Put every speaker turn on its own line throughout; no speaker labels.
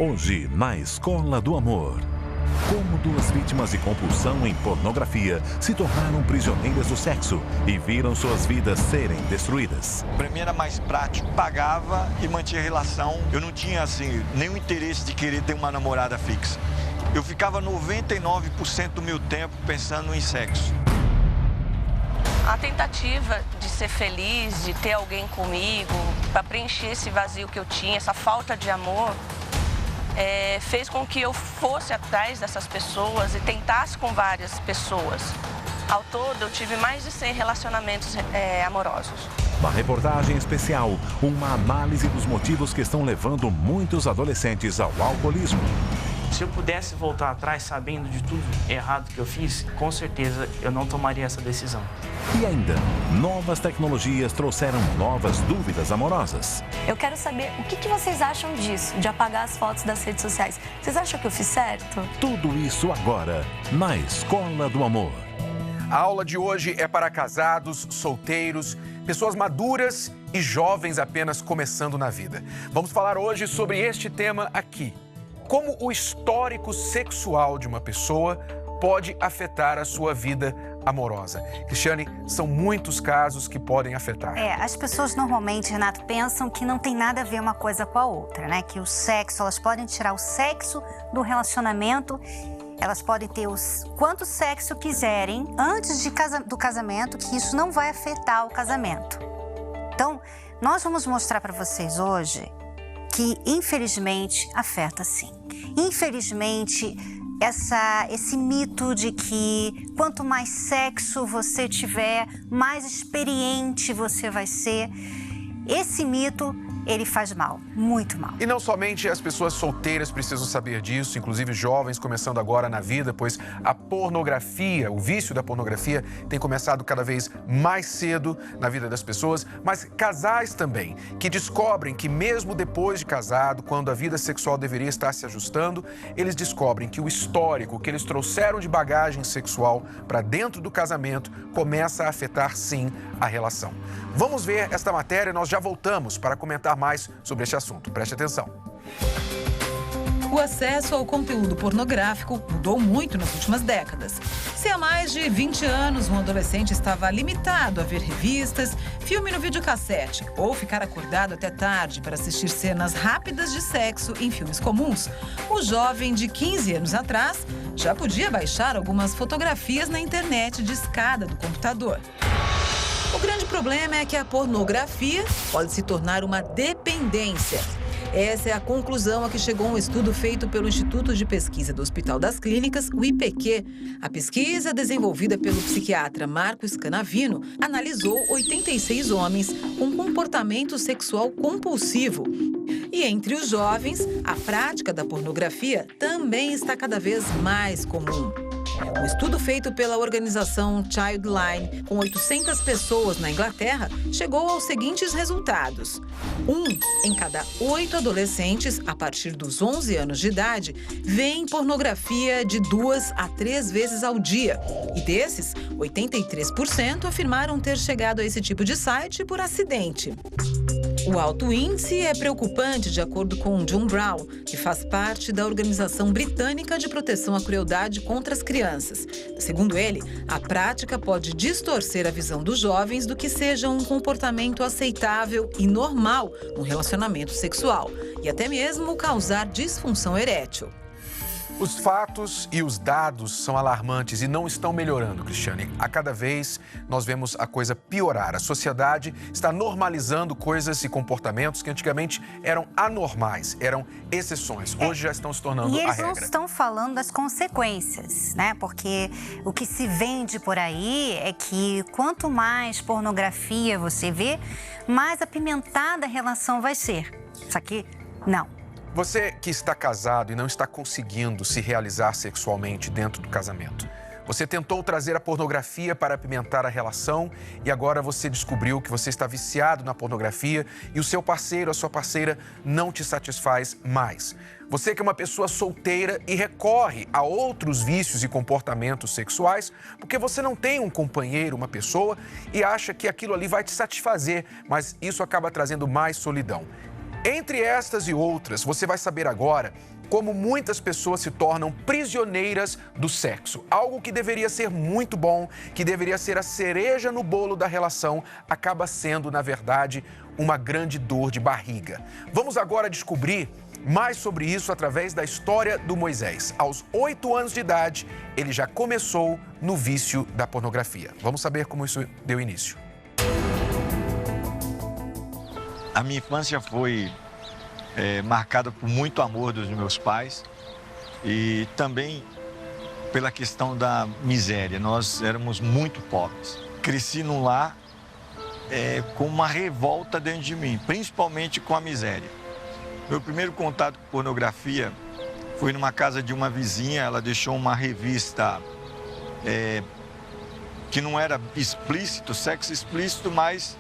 Hoje, na Escola do Amor. Como duas vítimas de compulsão em pornografia se tornaram prisioneiras do sexo e viram suas vidas serem destruídas.
Pra mim era mais prático, pagava e mantinha relação. Eu não tinha, assim, nenhum interesse de querer ter uma namorada fixa. Eu ficava 99% do meu tempo pensando em sexo.
A tentativa de ser feliz, de ter alguém comigo, para preencher esse vazio que eu tinha, essa falta de amor, fez com que eu fosse atrás dessas pessoas e tentasse com várias pessoas. Ao todo, eu tive mais de 100 relacionamentos amorosos.
Uma reportagem especial, uma análise dos motivos que estão levando muitos adolescentes ao alcoolismo.
Se eu pudesse voltar atrás sabendo de tudo errado que eu fiz, com certeza eu não tomaria essa decisão.
E ainda, novas tecnologias trouxeram novas dúvidas amorosas.
Eu quero saber o que vocês acham disso, de apagar as fotos das redes sociais. Vocês acham que eu fiz certo?
Tudo isso agora, na Escola do Amor.
A aula de hoje é para casados, solteiros, pessoas maduras e jovens apenas começando na vida. Vamos falar hoje sobre este tema aqui. Como o histórico sexual de uma pessoa pode afetar a sua vida amorosa. Cristiane, são muitos casos que podem afetar.
As pessoas normalmente, Renato, pensam que não tem nada a ver uma coisa com a outra, né? Que o sexo, elas podem tirar o sexo do relacionamento, elas podem ter quanto sexo quiserem antes do casamento, que isso não vai afetar o casamento. Então, nós vamos mostrar para vocês hoje que, infelizmente, afeta sim. Infelizmente, esse mito de que quanto mais sexo você tiver, mais experiente você vai ser, esse mito, ele faz mal, muito mal.
E não somente as pessoas solteiras precisam saber disso, inclusive jovens começando agora na vida, pois a pornografia, o vício da pornografia tem começado cada vez mais cedo na vida das pessoas, mas casais também, que descobrem que mesmo depois de casado, quando a vida sexual deveria estar se ajustando, eles descobrem que o histórico que eles trouxeram de bagagem sexual para dentro do casamento começa a afetar sim a relação. Vamos ver esta matéria e nós já voltamos para comentar mais sobre este assunto. Preste atenção.
O acesso ao conteúdo pornográfico mudou muito nas últimas décadas. Se há mais de 20 anos um adolescente estava limitado a ver revistas, filme no videocassete ou ficar acordado até tarde para assistir cenas rápidas de sexo em filmes comuns, o jovem de 15 anos atrás já podia baixar algumas fotografias na internet de escada do computador. O grande problema é que a pornografia pode se tornar uma dependência. Essa é a conclusão a que chegou um estudo feito pelo Instituto de Pesquisa do Hospital das Clínicas, o IPQ. A pesquisa, desenvolvida pelo psiquiatra Marcos Canavino, analisou 86 homens com comportamento sexual compulsivo. E entre os jovens, a prática da pornografia também está cada vez mais comum. Um estudo feito pela organização Childline, com 800 pessoas na Inglaterra, chegou aos seguintes resultados. 1 em cada 8 adolescentes, a partir dos 11 anos de idade, veem pornografia de 2 a 3 vezes ao dia. E desses, 83% afirmaram ter chegado a esse tipo de site por acidente. O alto índice é preocupante, de acordo com John Brown, que faz parte da Organização Britânica de Proteção à Crueldade contra as Crianças. Segundo ele, a prática pode distorcer a visão dos jovens do que seja um comportamento aceitável e normal no relacionamento sexual e até mesmo causar disfunção erétil.
Os fatos e os dados são alarmantes e não estão melhorando, Cristiane. A cada vez nós vemos a coisa piorar. A sociedade está normalizando coisas e comportamentos que antigamente eram anormais, eram exceções. Hoje já estão se tornando a regra.
E eles não estão falando das consequências, né? Porque o que se vende por aí é que quanto mais pornografia você vê, mais apimentada a relação vai ser. Isso aqui, não.
Você que está casado e não está conseguindo se realizar sexualmente dentro do casamento. Você tentou trazer a pornografia para apimentar a relação e agora você descobriu que você está viciado na pornografia e o seu parceiro, a sua parceira, não te satisfaz mais. Você que é uma pessoa solteira e recorre a outros vícios e comportamentos sexuais porque você não tem um companheiro, uma pessoa e acha que aquilo ali vai te satisfazer, mas isso acaba trazendo mais solidão. Entre estas e outras, você vai saber agora como muitas pessoas se tornam prisioneiras do sexo. Algo que deveria ser muito bom, que deveria ser a cereja no bolo da relação, acaba sendo, na verdade, uma grande dor de barriga. Vamos agora descobrir mais sobre isso através da história do Moisés. Aos 8 anos de idade, ele já começou no vício da pornografia. Vamos saber como isso deu início.
A minha infância foi marcada por muito amor dos meus pais e também pela questão da miséria. Nós éramos muito pobres. Cresci num lar com uma revolta dentro de mim, principalmente com a miséria. Meu primeiro contato com pornografia foi numa casa de uma vizinha. Ela deixou uma revista que não era explícito, sexo explícito, mas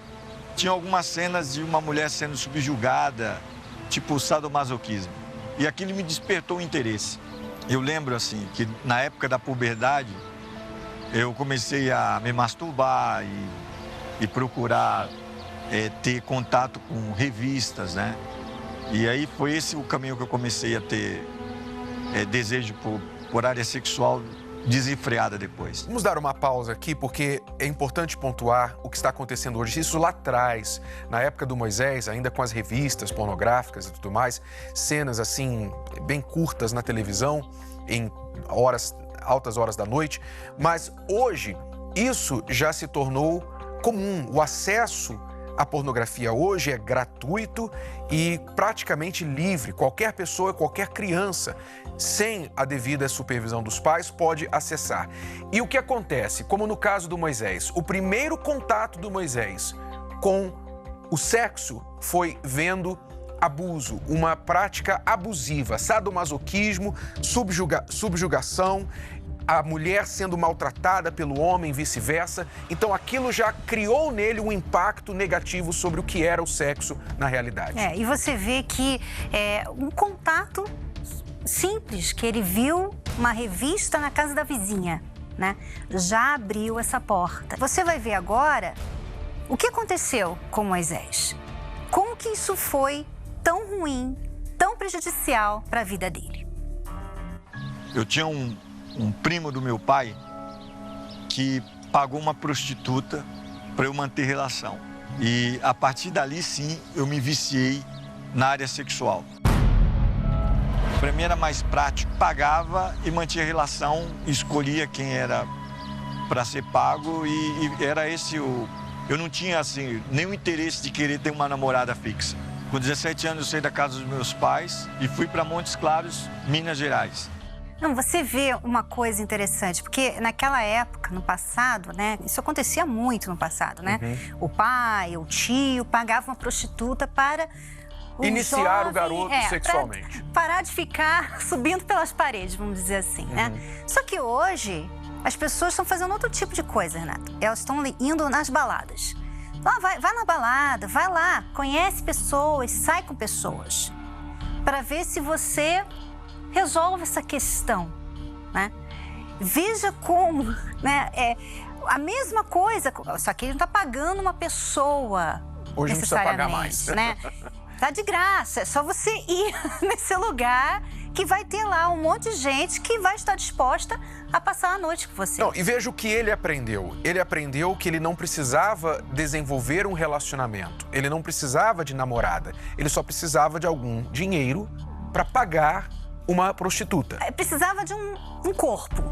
tinha algumas cenas de uma mulher sendo subjugada, tipo sadomasoquismo. E aquilo me despertou o interesse. Eu lembro, assim, que na época da puberdade, eu comecei a me masturbar e procurar ter contato com revistas, né? E aí foi esse o caminho que eu comecei a ter desejo por área sexual desenfreada depois.
Vamos dar uma pausa aqui, porque é importante pontuar o que está acontecendo hoje. Isso lá atrás, na época do Moisés, ainda com as revistas pornográficas e tudo mais, cenas assim, bem curtas na televisão, em altas horas da noite. Mas hoje, isso já se tornou comum. O acesso à pornografia hoje é gratuito e praticamente livre. Qualquer pessoa, qualquer criança, sem a devida supervisão dos pais, pode acessar. E o que acontece? Como no caso do Moisés, o primeiro contato do Moisés com o sexo foi vendo abuso, uma prática abusiva, sadomasoquismo, subjugação, a mulher sendo maltratada pelo homem, vice-versa. Então aquilo já criou nele um impacto negativo sobre o que era o sexo na realidade.
E você vê que um contato simples, que ele viu uma revista na casa da vizinha, né? Já abriu essa porta. Você vai ver agora o que aconteceu com Moisés. Como que isso foi tão ruim, tão prejudicial para a vida dele.
Eu tinha um primo do meu pai que pagou uma prostituta para eu manter relação. E a partir dali, sim, eu me viciei na área sexual. Para mim era mais prático, pagava e mantinha relação, escolhia quem era para ser pago e era esse o... Eu não tinha, assim, nenhum interesse de querer ter uma namorada fixa. Com 17 anos eu saí da casa dos meus pais e fui para Montes Claros, Minas Gerais.
Não, você vê uma coisa interessante, porque naquela época, no passado, né, isso acontecia muito no passado, né? O pai, o tio pagava uma prostituta para
iniciar o garoto sexualmente.
Parar de ficar subindo pelas paredes, vamos dizer assim, né? Só que hoje, as pessoas estão fazendo outro tipo de coisa, Renato. Elas estão indo nas baladas. Vai na balada, vai lá, conhece pessoas, sai com pessoas, para ver se você resolve essa questão, né? Veja como, né? A mesma coisa, só que ele não está pagando uma pessoa
hoje não precisa pagar mais,
né? Tá de graça, é só você ir nesse lugar que vai ter lá um monte de gente que vai estar disposta a passar a noite com você.
Não, e veja o que ele aprendeu. Ele aprendeu que ele não precisava desenvolver um relacionamento. Ele não precisava de namorada. Ele só precisava de algum dinheiro para pagar uma prostituta.
Precisava de um corpo.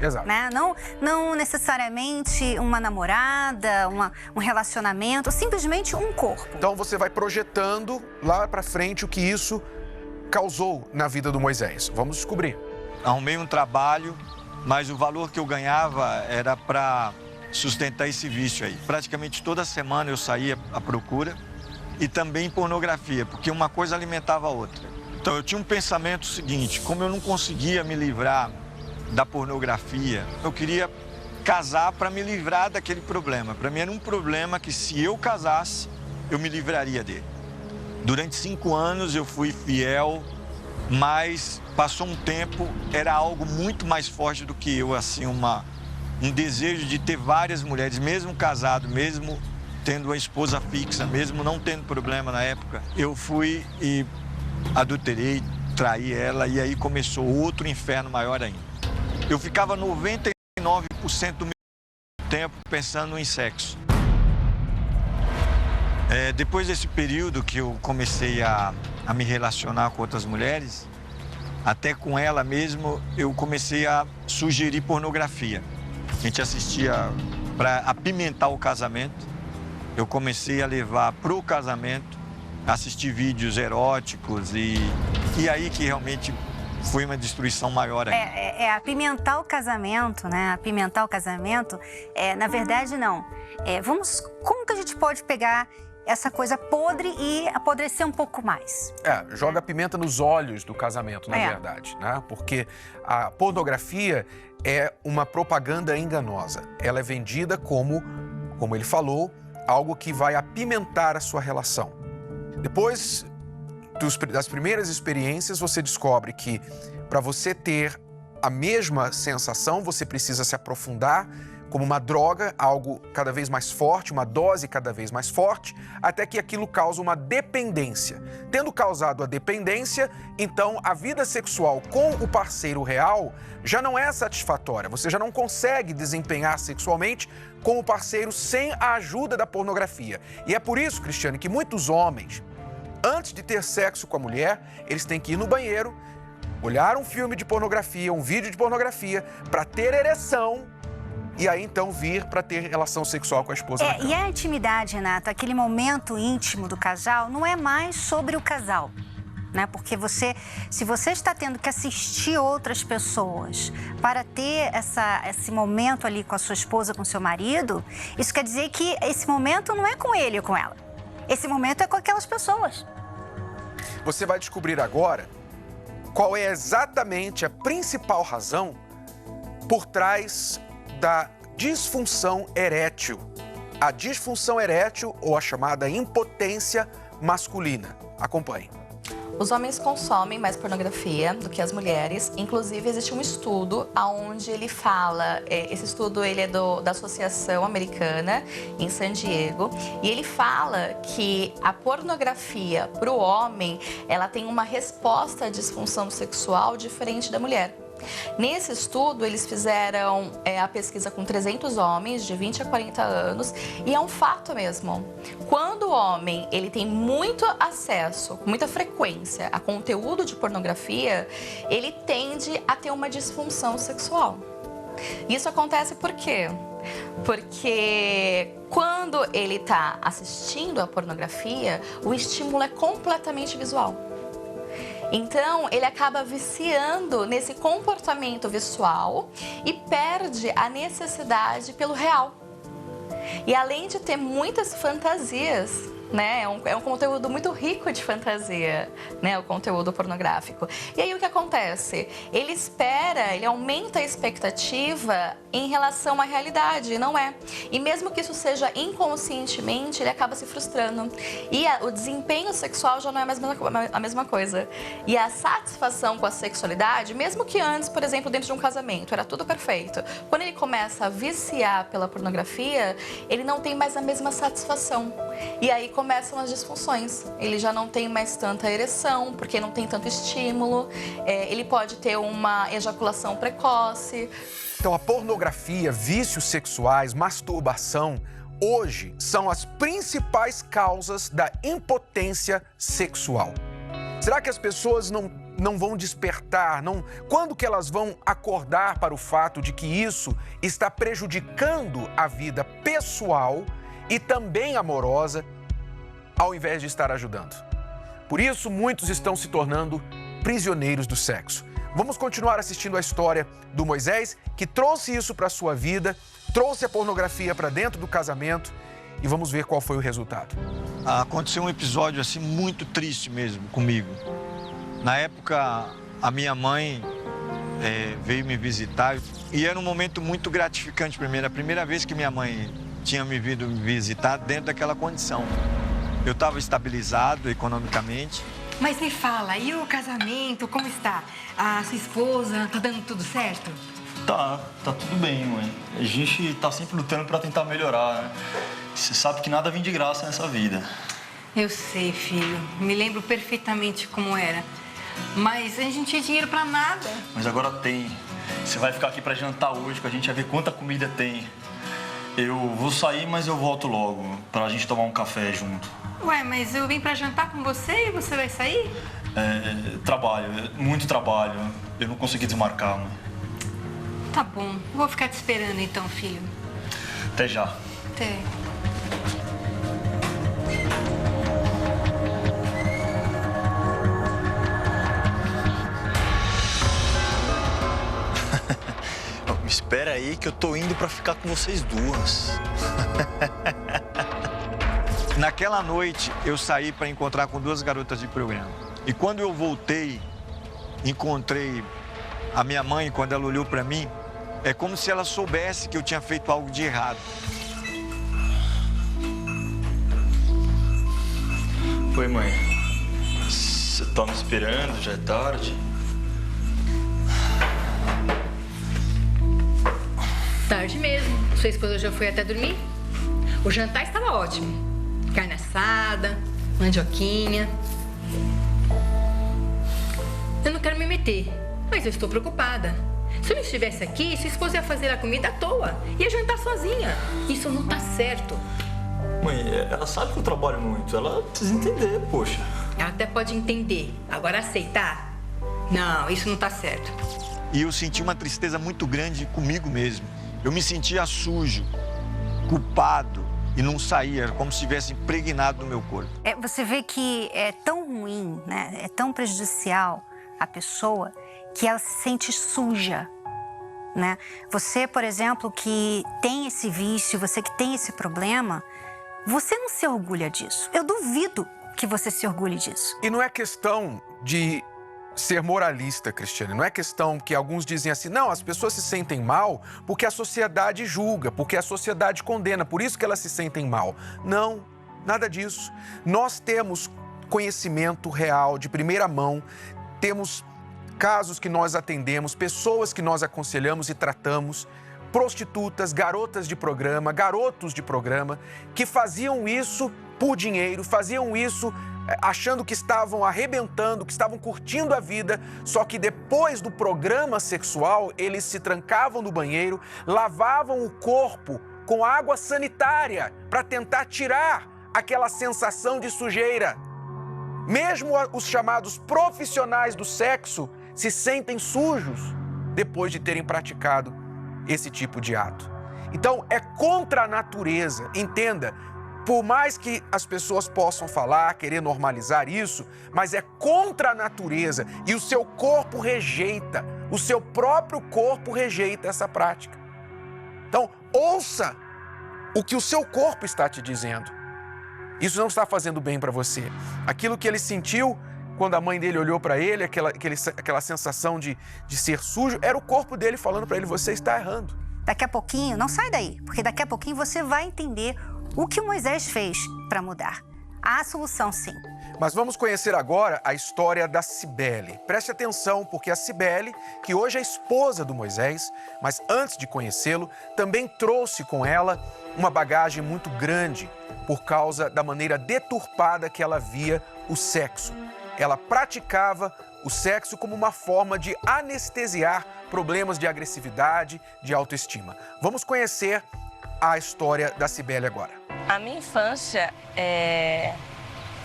Exato.
Né? Não necessariamente uma namorada, um relacionamento, simplesmente um corpo.
Então você vai projetando lá para frente o que isso causou na vida do Moisés. Vamos descobrir.
Arrumei um trabalho, mas o valor que eu ganhava era para sustentar esse vício aí. Praticamente toda semana eu saía à procura e também pornografia, porque uma coisa alimentava a outra. Então eu tinha um pensamento seguinte: como eu não conseguia me livrar da pornografia, eu queria casar para me livrar daquele problema. Para mim era um problema que, se eu casasse, eu me livraria dele. Durante 5 anos eu fui fiel, mas passou um tempo, era algo muito mais forte do que eu, assim, um desejo de ter várias mulheres, mesmo casado, mesmo tendo uma esposa fixa, mesmo não tendo problema na época, eu fui e adulterei, traí ela e aí começou outro inferno maior ainda. Eu ficava 99% do meu tempo pensando em sexo. Depois desse período que eu comecei a me relacionar com outras mulheres, até com ela mesmo, eu comecei a sugerir pornografia. A gente assistia para apimentar o casamento. Eu comecei a levar para o casamento, assistir vídeos eróticos e aí que realmente foi uma destruição maior ainda.
Apimentar o casamento, né? Apimentar o casamento, na verdade, não. Como que a gente pode pegar essa coisa podre e apodrecer um pouco mais?
Joga pimenta nos olhos do casamento, na verdade, né? Porque a pornografia é uma propaganda enganosa. Ela é vendida como ele falou, algo que vai apimentar a sua relação. Depois das primeiras experiências, você descobre que para você ter a mesma sensação, você precisa se aprofundar como uma droga, algo cada vez mais forte, uma dose cada vez mais forte, até que aquilo causa uma dependência. Tendo causado a dependência, então a vida sexual com o parceiro real já não é satisfatória. Você já não consegue desempenhar sexualmente com o parceiro sem a ajuda da pornografia. E é por isso, Cristiane, que muitos homens, antes de ter sexo com a mulher, eles têm que ir no banheiro, olhar um filme de pornografia, um vídeo de pornografia, para ter ereção e aí então vir para ter relação sexual com a esposa.
E a intimidade, Renato, aquele momento íntimo do casal, não é mais sobre o casal, né? Porque se você está tendo que assistir outras pessoas para ter esse momento ali com a sua esposa, com o seu marido, isso quer dizer que esse momento não é com ele ou com ela. Esse momento é com aquelas pessoas.
Você vai descobrir agora qual é exatamente a principal razão por trás da disfunção erétil. A disfunção erétil ou a chamada impotência masculina. Acompanhe.
Os homens consomem mais pornografia do que as mulheres. Inclusive, existe um estudo onde ele fala, esse estudo ele é da Associação Americana, em San Diego, e ele fala que a pornografia para o homem, ela tem uma resposta à disfunção sexual diferente da mulher. Nesse estudo, eles fizeram a pesquisa com 300 homens de 20 a 40 anos e é um fato mesmo. Quando o homem ele tem muito acesso, com muita frequência, a conteúdo de pornografia, ele tende a ter uma disfunção sexual. Isso acontece por quê? Porque quando ele está assistindo a pornografia, o estímulo é completamente visual. Então, ele acaba viciando nesse comportamento visual e perde a necessidade pelo real. E além de ter muitas fantasias, né, é um conteúdo muito rico de fantasia, né, o conteúdo pornográfico. E aí o que acontece? Ele aumenta a expectativa em relação à realidade, não é? E mesmo que isso seja inconscientemente, ele acaba se frustrando. E o desempenho sexual já não é a mesma coisa. E a satisfação com a sexualidade, mesmo que antes, por exemplo, dentro de um casamento, era tudo perfeito. Quando ele começa a viciar pela pornografia, ele não tem mais a mesma satisfação. E aí começam as disfunções. Ele já não tem mais tanta ereção, porque não tem tanto estímulo. Ele pode ter uma ejaculação precoce.
Então, a pornografia, vícios sexuais, masturbação, hoje são as principais causas da impotência sexual. Será que as pessoas não vão despertar? Quando que elas vão acordar para o fato de que isso está prejudicando a vida pessoal e também amorosa, ao invés de estar ajudando? Por isso, muitos estão se tornando prisioneiros do sexo. Vamos continuar assistindo a história do Moisés, que trouxe isso para a sua vida, trouxe a pornografia para dentro do casamento, e vamos ver qual foi o resultado.
Aconteceu um episódio assim muito triste mesmo comigo. Na época, a minha mãe veio me visitar e era um momento muito gratificante para mim. Era a primeira vez que minha mãe tinha me vindo me visitar dentro daquela condição. Eu estava estabilizado economicamente.
Mas me fala, e o casamento, como está? A sua esposa, tá dando tudo certo?
Tá tudo bem, mãe. A gente tá sempre lutando para tentar melhorar, né? Você sabe que nada vem de graça nessa vida.
Eu sei, filho. Me lembro perfeitamente como era. Mas a gente não tinha dinheiro pra nada.
Mas agora tem. Você vai ficar aqui pra jantar hoje, que a gente vai ver quanta comida tem. Eu vou sair, mas eu volto logo, pra gente tomar um café junto.
Ué, mas eu vim pra jantar com você e você vai sair?
Trabalho, muito trabalho. Eu não consegui desmarcar, mãe.
Tá bom. Vou ficar te esperando então, filho.
Até já.
Até.
Espera aí que eu tô indo pra ficar com vocês duas.
Naquela noite, eu saí para encontrar com 2 garotas de programa. E quando eu voltei, encontrei a minha mãe, quando ela olhou para mim, é como se ela soubesse que eu tinha feito algo de errado.
Oi, mãe. Você tá me esperando? Já é tarde?
Tarde mesmo. Sua esposa já foi até dormir? O jantar estava ótimo. Carne assada, mandioquinha. Eu não quero me meter, mas eu estou preocupada. Se eu não estivesse aqui, sua esposa ia fazer a comida à toa. Ia jantar sozinha. Isso não tá certo.
Mãe, ela sabe que eu trabalho muito. Ela precisa entender, poxa.
Ela até pode entender. Agora aceitar? Não, isso não tá certo.
E eu senti uma tristeza muito grande comigo mesmo. Eu me sentia sujo, culpado e não saía, era como se estivesse impregnado no meu corpo.
Você vê que é tão ruim, né? É tão prejudicial à pessoa que ela se sente suja, né? Você, por exemplo, que tem esse vício, você que tem esse problema, você não se orgulha disso. Eu duvido que você se orgulhe disso.
E não é questão de ser moralista, Cristiane. Não é questão que alguns dizem assim, não, as pessoas se sentem mal porque a sociedade julga, porque a sociedade condena, por isso que elas se sentem mal. Não, nada disso. Nós temos conhecimento real, de primeira mão, temos casos que nós atendemos, pessoas que nós aconselhamos e tratamos, prostitutas, garotas de programa, garotos de programa, que faziam isso por dinheiro, faziam isso achando que estavam arrebentando, que estavam curtindo a vida, só que depois do programa sexual, eles se trancavam no banheiro, lavavam o corpo com água sanitária para tentar tirar aquela sensação de sujeira. Mesmo os chamados profissionais do sexo se sentem sujos depois de terem praticado esse tipo de ato. Então, é contra a natureza, entenda. Por mais que as pessoas possam falar, querer normalizar isso, mas é contra a natureza e o seu corpo rejeita, o seu próprio corpo rejeita essa prática. Então, ouça o que o seu corpo está te dizendo. Isso não está fazendo bem para você. Aquilo que ele sentiu quando a mãe dele olhou para ele, aquela sensação de ser sujo, era o corpo dele falando para ele, você está errando.
Daqui a pouquinho, não sai daí, porque daqui a pouquinho você vai entender o que Moisés fez para mudar. Há solução, sim.
Mas vamos conhecer agora a história da Cibele. Preste atenção, porque a Cibele, que hoje é esposa do Moisés, mas antes de conhecê-lo, também trouxe com ela uma bagagem muito grande por causa da maneira deturpada que ela via o sexo. Ela praticava o sexo como uma forma de anestesiar problemas de agressividade, de autoestima. Vamos conhecer a história da Cibele agora.
A minha infância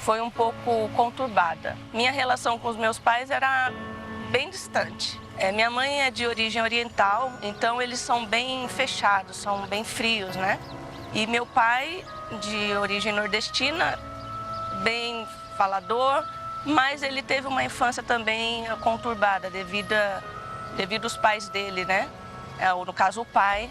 foi um pouco conturbada. Minha relação com os meus pais era bem distante. Minha mãe é de origem oriental, então eles são bem fechados, são bem frios, né? E meu pai, de origem nordestina, bem falador, mas ele teve uma infância também conturbada devido aos pais dele, né? No caso, o pai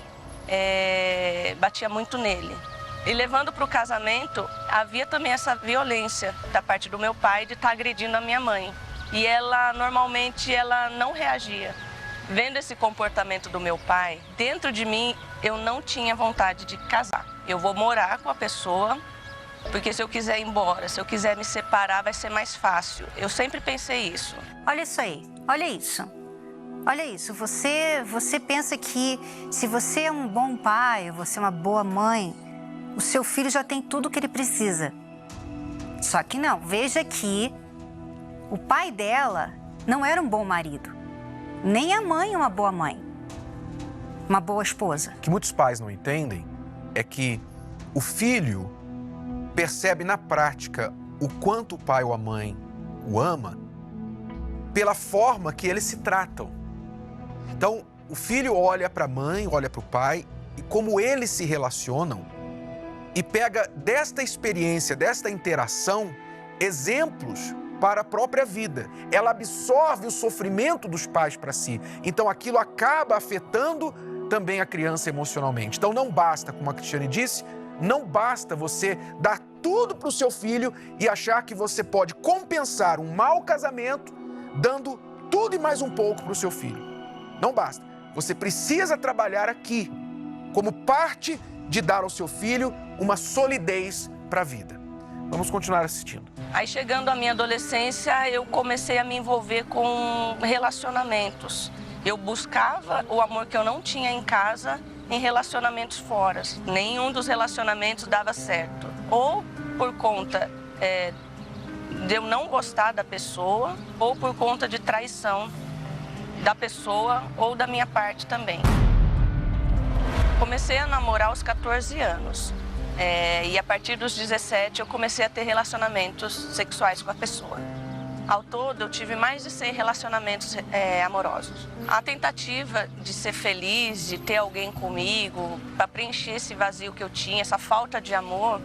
batia muito nele. E levando para o casamento, havia também essa violência da parte do meu pai de estar agredindo a minha mãe. E ela, normalmente, não reagia. Vendo esse comportamento do meu pai, dentro de mim, eu não tinha vontade de casar. Eu vou morar com a pessoa, porque se eu quiser ir embora, se eu quiser me separar, vai ser mais fácil. Eu sempre pensei isso.
Olha isso aí, olha isso. Olha isso, você pensa que se você é um bom pai, você é uma boa mãe, o seu filho já tem tudo o que ele precisa. Só que não, veja que o pai dela não era um bom marido, nem a mãe uma boa mãe, uma boa esposa.
O que muitos pais não entendem é que o filho percebe na prática o quanto o pai ou a mãe o ama pela forma que eles se tratam. Então, o filho olha para a mãe, olha para o pai e como eles se relacionam e pega desta experiência, desta interação, exemplos para a própria vida. Ela absorve o sofrimento dos pais para si. Então, aquilo acaba afetando também a criança emocionalmente. Então, não basta, como a Cristiane disse, não basta você dar tudo para o seu filho e achar que você pode compensar um mau casamento dando tudo e mais um pouco para o seu filho. Não basta. Você precisa trabalhar aqui como parte de dar ao seu filho uma solidez para a vida. Vamos continuar assistindo.
Aí, chegando à minha adolescência, eu comecei a me envolver com relacionamentos. Eu buscava o amor que eu não tinha em casa em relacionamentos fora. Nenhum dos relacionamentos dava certo. Ou por conta de eu não gostar da pessoa, ou por conta de traição da pessoa ou da minha parte também. Comecei a namorar aos 14 anos. E a partir dos 17 eu comecei a ter relacionamentos sexuais com a pessoa. Ao todo eu tive mais de 100 relacionamentos amorosos. A tentativa de ser feliz, de ter alguém comigo, para preencher esse vazio que eu tinha, essa falta de amor,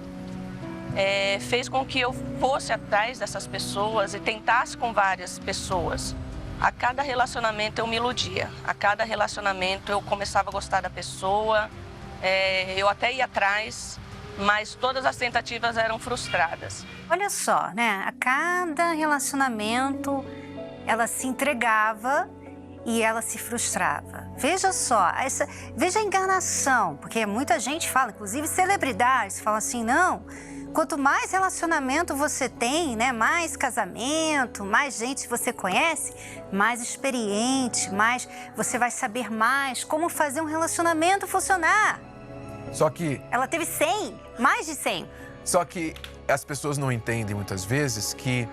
fez com que eu fosse atrás dessas pessoas e tentasse com várias pessoas. A cada relacionamento eu me iludia, a cada relacionamento eu começava a gostar da pessoa, eu até ia atrás, mas todas as tentativas eram frustradas.
Olha só, né? A cada relacionamento ela se entregava e ela se frustrava. Veja só, veja a enganação, porque muita gente fala, inclusive celebridades, falam assim, não, quanto mais relacionamento você tem, né, mais casamento, mais gente você conhece, mais experiente, mais você vai saber mais como fazer um relacionamento funcionar.
Só que...
Ela teve 100, mais de 100.
Só que as pessoas não entendem muitas vezes que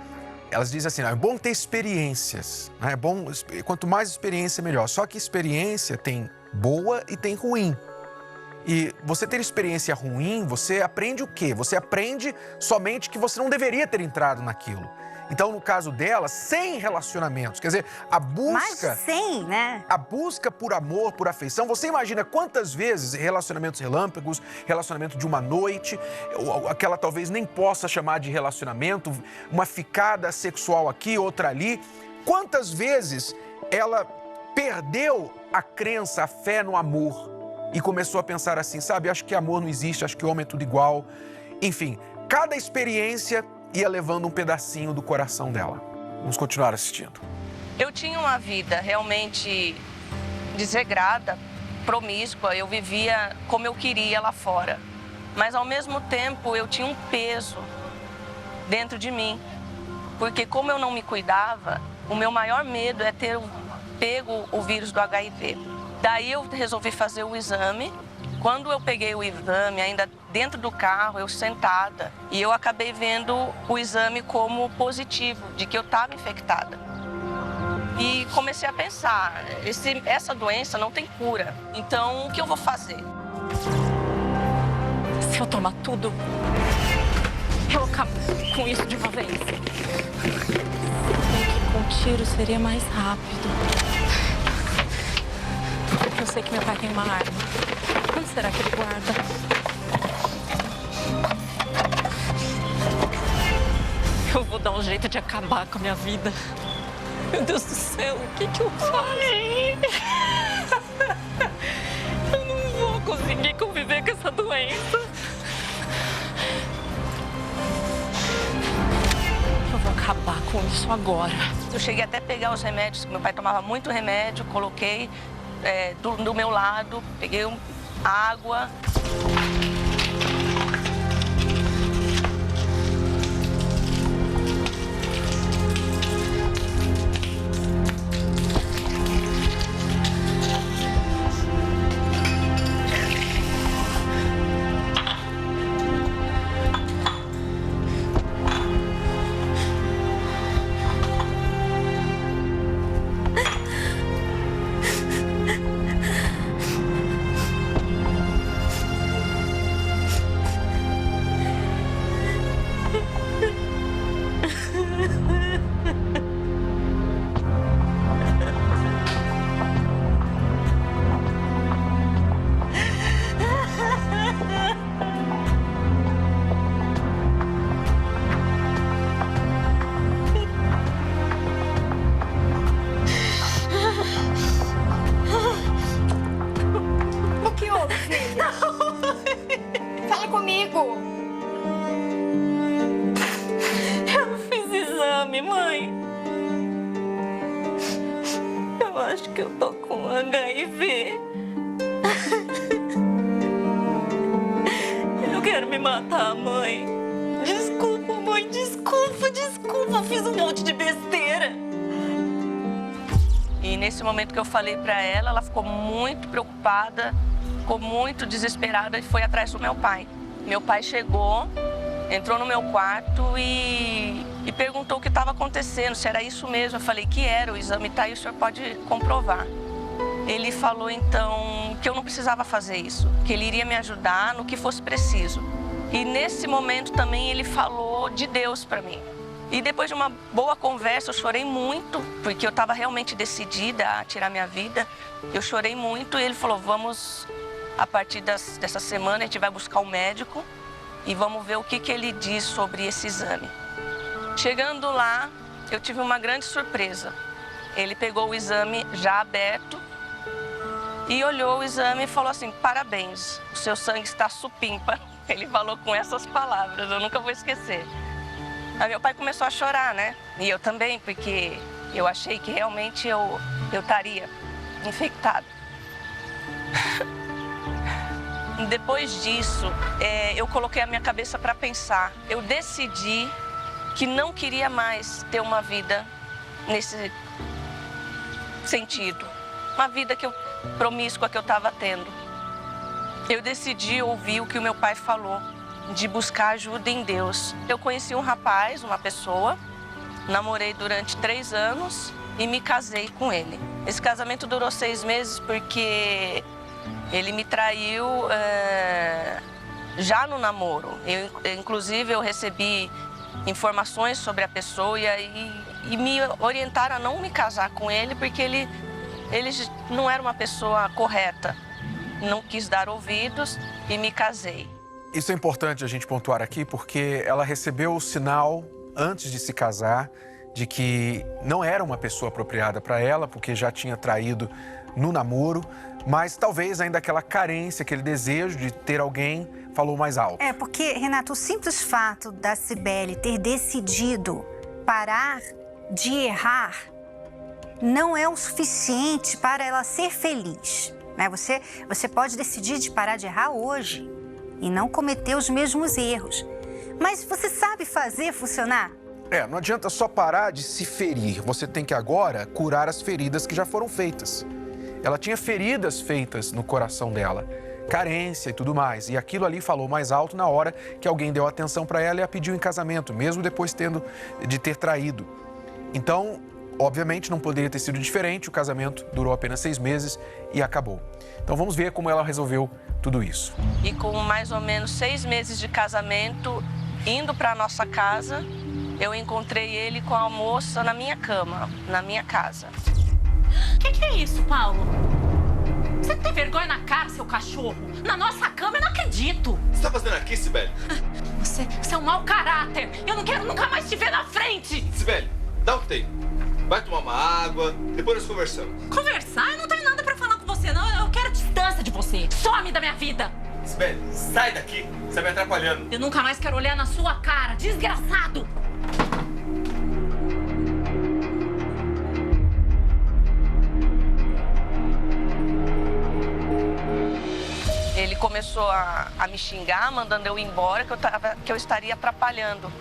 elas dizem assim, é bom ter experiências, né? É bom, quanto mais experiência, melhor. Só que experiência tem boa e tem ruim. E você ter experiência ruim, você aprende o quê? Você aprende somente que você não deveria ter entrado naquilo. Então, no caso dela, 100 relacionamentos. Quer dizer, a busca...
Mais de 100, né?
A busca por amor, por afeição. Você imagina quantas vezes relacionamentos relâmpagos, relacionamento de uma noite, aquela talvez nem possa chamar de relacionamento, uma ficada sexual aqui, outra ali. Quantas vezes ela perdeu a crença, a fé no amor e começou a pensar assim, sabe, acho que amor não existe, acho que homem é tudo igual. Enfim, cada experiência ia levando um pedacinho do coração dela. Vamos continuar assistindo.
Eu tinha uma vida realmente desregrada, promíscua, eu vivia como eu queria lá fora. Mas ao mesmo tempo eu tinha um peso dentro de mim, porque como eu não me cuidava, o meu maior medo é ter pego o vírus do HIV. Daí eu resolvi fazer o exame. Quando eu peguei o exame, ainda dentro do carro, eu sentada, e eu acabei vendo o exame como positivo, de que eu estava infectada. E comecei a pensar, essa doença não tem cura, então o que eu vou fazer?
Se eu tomar tudo, eu acabo com isso de uma vez. Se bem que com tiro seria mais rápido. Eu sei que meu pai tem uma arma. Onde será que ele guarda? Eu vou dar um jeito de acabar com a minha vida. Meu Deus do céu, o que eu faço? Eu não vou conseguir conviver com essa doença. Eu vou acabar com isso agora.
Eu cheguei até a pegar os remédios, meu pai tomava muito remédio, coloquei do meu lado, peguei água. que eu tô com HIV. Eu quero me matar, mãe. Desculpa, mãe, desculpa. Fiz um monte de besteira. E nesse momento que eu falei pra ela, ela ficou muito preocupada, ficou muito desesperada e foi atrás do meu pai. Meu pai chegou, entrou no meu quarto e perguntou o que estava acontecendo, se era isso mesmo. Eu falei que era, o exame está aí, o senhor pode comprovar. Ele falou então que eu não precisava fazer isso, que ele iria me ajudar no que fosse preciso. E nesse momento também ele falou de Deus para mim. E depois de uma boa conversa, eu chorei muito, porque eu estava realmente decidida a tirar minha vida. Eu chorei muito e ele falou, vamos, a partir dessa semana, a gente vai buscar um médico e vamos ver o que ele diz sobre esse exame. Chegando lá, eu tive uma grande surpresa. Ele pegou o exame já aberto e olhou o exame e falou assim, parabéns, o seu sangue está supimpa. Ele falou com essas palavras, eu nunca vou esquecer. Aí meu pai começou a chorar, né? E eu também, porque eu achei que realmente eu estaria infectado. Depois disso, eu coloquei a minha cabeça para pensar. Eu decidi que não queria mais ter uma vida nesse sentido. Uma vida promíscua que eu estava tendo. Eu decidi ouvir o que o meu pai falou, de buscar ajuda em Deus. Eu conheci um rapaz, uma pessoa, namorei durante 3 anos e me casei com ele. Esse casamento durou 6 meses porque ele me traiu já no namoro. Inclusive, eu recebi informações sobre a pessoa e me orientaram a não me casar com ele porque ele não era uma pessoa correta. Não quis dar ouvidos e me casei.
Isso é importante a gente pontuar aqui porque ela recebeu o sinal, antes de se casar, de que não era uma pessoa apropriada para ela, porque já tinha traído no namoro, mas talvez ainda aquela carência, aquele desejo de ter alguém falou mais alto.
Porque, Renato, o simples fato da Cibele ter decidido parar de errar não é o suficiente para ela ser feliz, né? Você pode decidir de parar de errar hoje e não cometer os mesmos erros. Mas você sabe fazer funcionar?
Não adianta só parar de se ferir. Você tem que agora curar as feridas que já foram feitas. Ela tinha feridas feitas no coração dela, carência e tudo mais. E aquilo ali falou mais alto na hora que alguém deu atenção para ela e a pediu em casamento, mesmo depois de ter traído. Então, obviamente, não poderia ter sido diferente. O casamento durou apenas 6 meses e acabou. Então, vamos ver como ela resolveu tudo isso.
E com mais ou menos 6 meses de casamento, indo para a nossa casa, eu encontrei ele com a moça na minha cama, na minha casa.
O que é isso, Paulo? Você tem vergonha na cara, seu cachorro? Na nossa cama, eu não acredito.
O que você tá fazendo aqui, Cibele?
Você é um mau caráter. Eu não quero nunca mais te ver na frente.
Cibele, dá um tempo. Vai tomar uma água, depois nós conversamos.
Conversar? Eu não tenho nada pra falar com você, não. Eu quero distância de você. Some da minha vida.
Cibele, sai daqui. Você tá me atrapalhando.
Eu nunca mais quero olhar na sua cara, desgraçado.
Ele começou a me xingar, mandando eu ir embora, que eu estaria atrapalhando.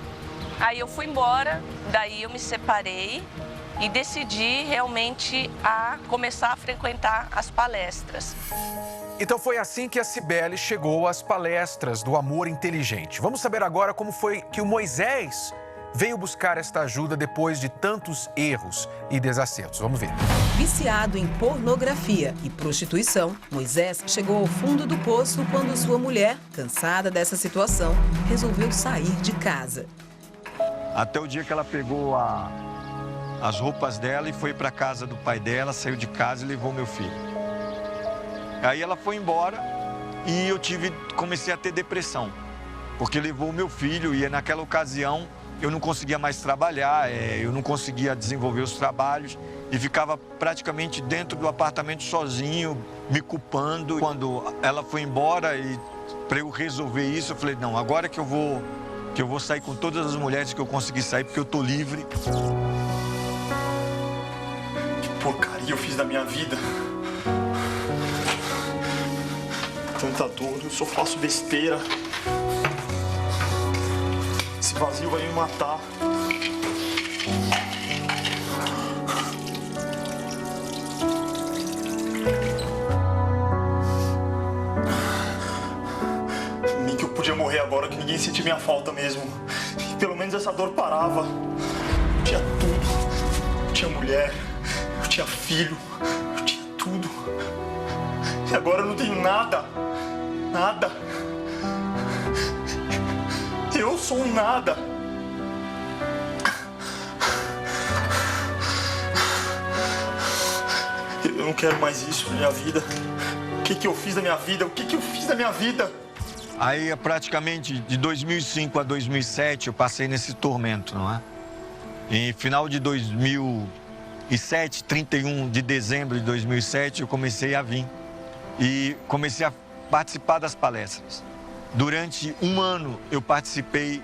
Aí eu fui embora, daí eu me separei e decidi realmente a começar a frequentar as palestras.
Então foi assim que a Cibele chegou às palestras do amor inteligente. Vamos saber agora como foi que o Moisés veio buscar esta ajuda depois de tantos erros e desacertos. Vamos ver.
Viciado em pornografia e prostituição, Moisés chegou ao fundo do poço quando sua mulher, cansada dessa situação, resolveu sair de casa.
Até o dia que ela pegou as roupas dela e foi para a casa do pai dela, saiu de casa e levou meu filho. Aí ela foi embora e eu comecei a ter depressão, porque levou o meu filho e naquela ocasião eu não conseguia mais trabalhar, eu não conseguia desenvolver os trabalhos e ficava praticamente dentro do apartamento sozinho, me culpando. Quando ela foi embora e para eu resolver isso, eu falei, não, agora que eu vou sair com todas as mulheres que eu consegui sair, porque eu tô livre.
porcaria eu fiz da minha vida. Tanta dor, eu só faço besteira. Esse vazio vai me matar. Nem que eu podia morrer agora, que ninguém sentia minha falta mesmo. E pelo menos essa dor parava. Eu tinha tudo. Eu tinha mulher, eu tinha filho, eu tinha tudo. E agora eu não tenho nada. Nada. Eu sou um nada. Eu não quero mais isso na minha vida. O que eu fiz da minha vida? O que eu fiz da minha vida?
Aí, praticamente, de 2005 a 2007, eu passei nesse tormento, não é? Em final de 2007, 31 de dezembro de 2007, eu comecei a vir. E comecei a participar das palestras. Durante um ano, eu participei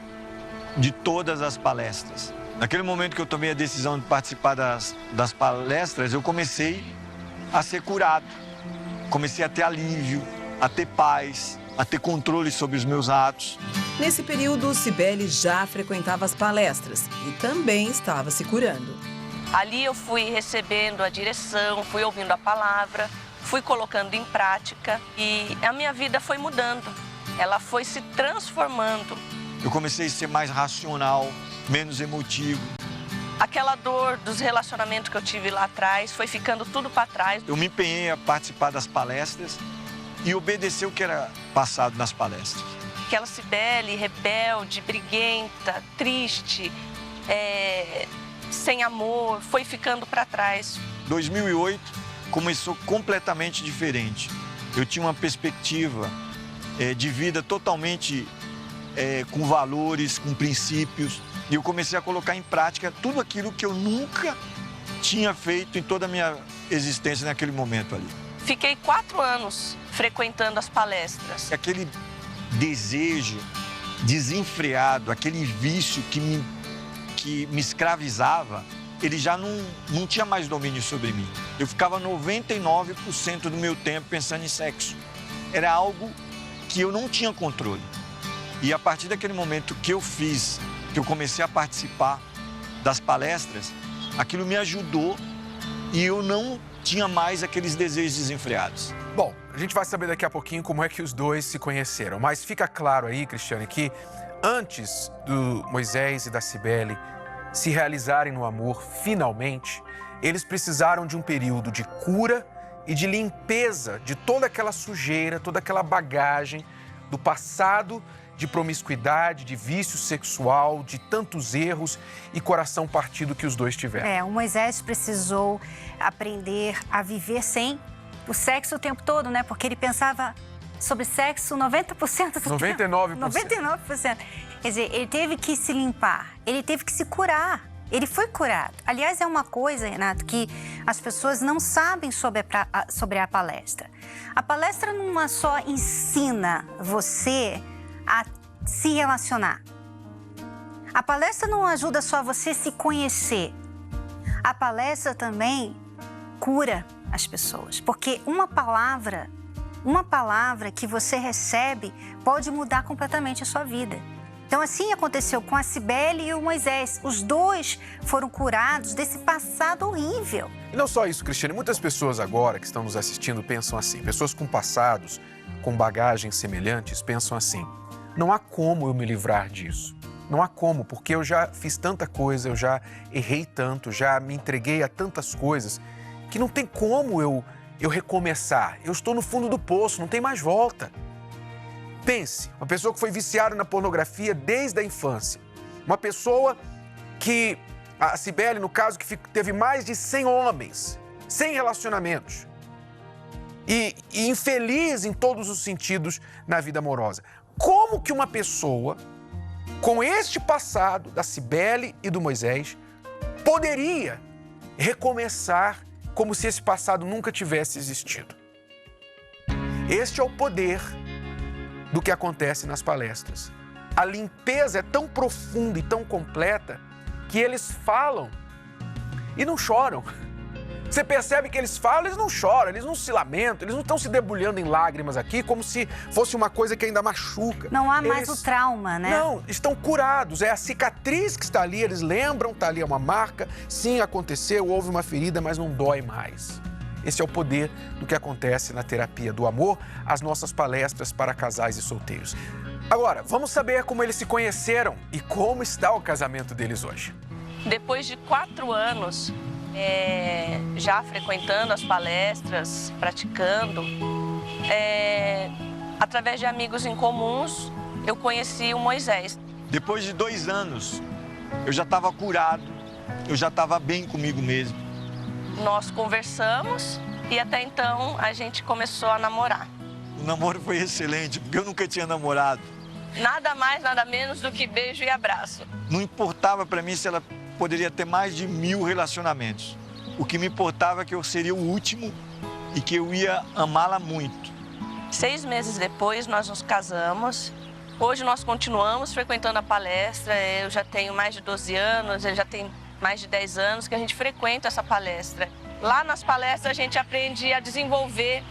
de todas as palestras. Naquele momento que eu tomei a decisão de participar das palestras, eu comecei a ser curado. Comecei a ter alívio, a ter paz, a ter controle sobre os meus atos.
Nesse período, Cibele já frequentava as palestras e também estava se curando.
Ali eu fui recebendo a direção, fui ouvindo a palavra, fui colocando em prática e a minha vida foi mudando. Ela foi se transformando.
Eu comecei a ser mais racional, menos emotivo.
Aquela dor dos relacionamentos que eu tive lá atrás foi ficando tudo para trás.
Eu me empenhei a participar das palestras e obedecer o que era passado nas palestras.
Aquela Cibele rebelde, briguenta, triste, sem amor, foi ficando para trás.
2008 começou completamente diferente. Eu tinha uma perspectiva de vida totalmente com valores, com princípios. E eu comecei a colocar em prática tudo aquilo que eu nunca tinha feito em toda a minha existência naquele momento ali.
Fiquei 4 anos frequentando as palestras.
Aquele desejo desenfreado, aquele vício que me escravizava, ele já não tinha mais domínio sobre mim. Eu ficava 99% do meu tempo pensando em sexo. Era algo que eu não tinha controle. E a partir daquele momento que eu comecei a participar das palestras, aquilo me ajudou e eu não tinha mais aqueles desejos desenfreados.
Bom, a gente vai saber daqui a pouquinho como é que os dois se conheceram, mas fica claro aí, Cristiane, que antes do Moisés e da Cibele se realizarem no amor finalmente, eles precisaram de um período de cura e de limpeza de toda aquela sujeira, toda aquela bagagem do passado, de promiscuidade, de vício sexual, de tantos erros e coração partido que os dois tiveram.
O Moisés precisou aprender a viver sem o sexo o tempo todo, né? Porque ele pensava sobre sexo 90% do
99%.
tempo. 99%. Quer dizer, ele teve que se limpar, ele teve que se curar. Ele foi curado. Aliás, é uma coisa, Renato, que as pessoas não sabem sobre a palestra. A palestra não só ensina você a se relacionar. A palestra não ajuda só você a se conhecer. A palestra também cura as pessoas. Porque uma palavra que você recebe pode mudar completamente a sua vida. Então, assim aconteceu com a Cibele e o Moisés. Os dois foram curados desse passado horrível.
E não só isso, Cristiane. Muitas pessoas agora que estão nos assistindo pensam assim. Pessoas com passados, com bagagens semelhantes, pensam assim. Não há como eu me livrar disso. Não há como, porque eu já fiz tanta coisa, eu já errei tanto, já me entreguei a tantas coisas, que não tem como eu recomeçar. Eu estou no fundo do poço, não tem mais volta. Pense, uma pessoa que foi viciada na pornografia desde a infância. Uma pessoa que, a Cibele, no caso, que teve mais de 100 homens, 100 relacionamentos. E infeliz em todos os sentidos na vida amorosa. Como que uma pessoa com este passado da Cibele e do Moisés poderia recomeçar como se esse passado nunca tivesse existido? Este é o poder do que acontece nas palestras. A limpeza é tão profunda e tão completa que eles falam e não choram. Você percebe que eles falam, eles não choram, eles não se lamentam, eles não estão se debulhando em lágrimas aqui como se fosse uma coisa que ainda machuca.
Não há mais o trauma, né?
Não, estão curados. É a cicatriz que está ali, eles lembram, está ali uma marca. Sim, aconteceu, houve uma ferida, mas não dói mais. Esse é o poder do que acontece na terapia do amor, as nossas palestras para casais e solteiros. Agora, vamos saber como eles se conheceram e como está o casamento deles hoje.
Depois de 4 anos já frequentando as palestras, praticando, através de amigos em comuns, eu conheci o Moisés.
Depois de 2 anos, eu já estava curado, eu já estava bem comigo mesmo.
Nós conversamos e até então a gente começou a namorar.
O namoro foi excelente, porque eu nunca tinha namorado.
Nada mais, nada menos do que beijo e abraço.
Não importava para mim se ela poderia ter mais de 1000 relacionamentos. O que me importava é que eu seria o último e que eu ia amá-la muito.
6 meses depois, nós nos casamos. Hoje nós continuamos frequentando a palestra. Eu já tenho mais de 12 anos, ele já tem mais de 10 anos que a gente frequenta essa palestra. Lá nas palestras a gente aprende a desenvolver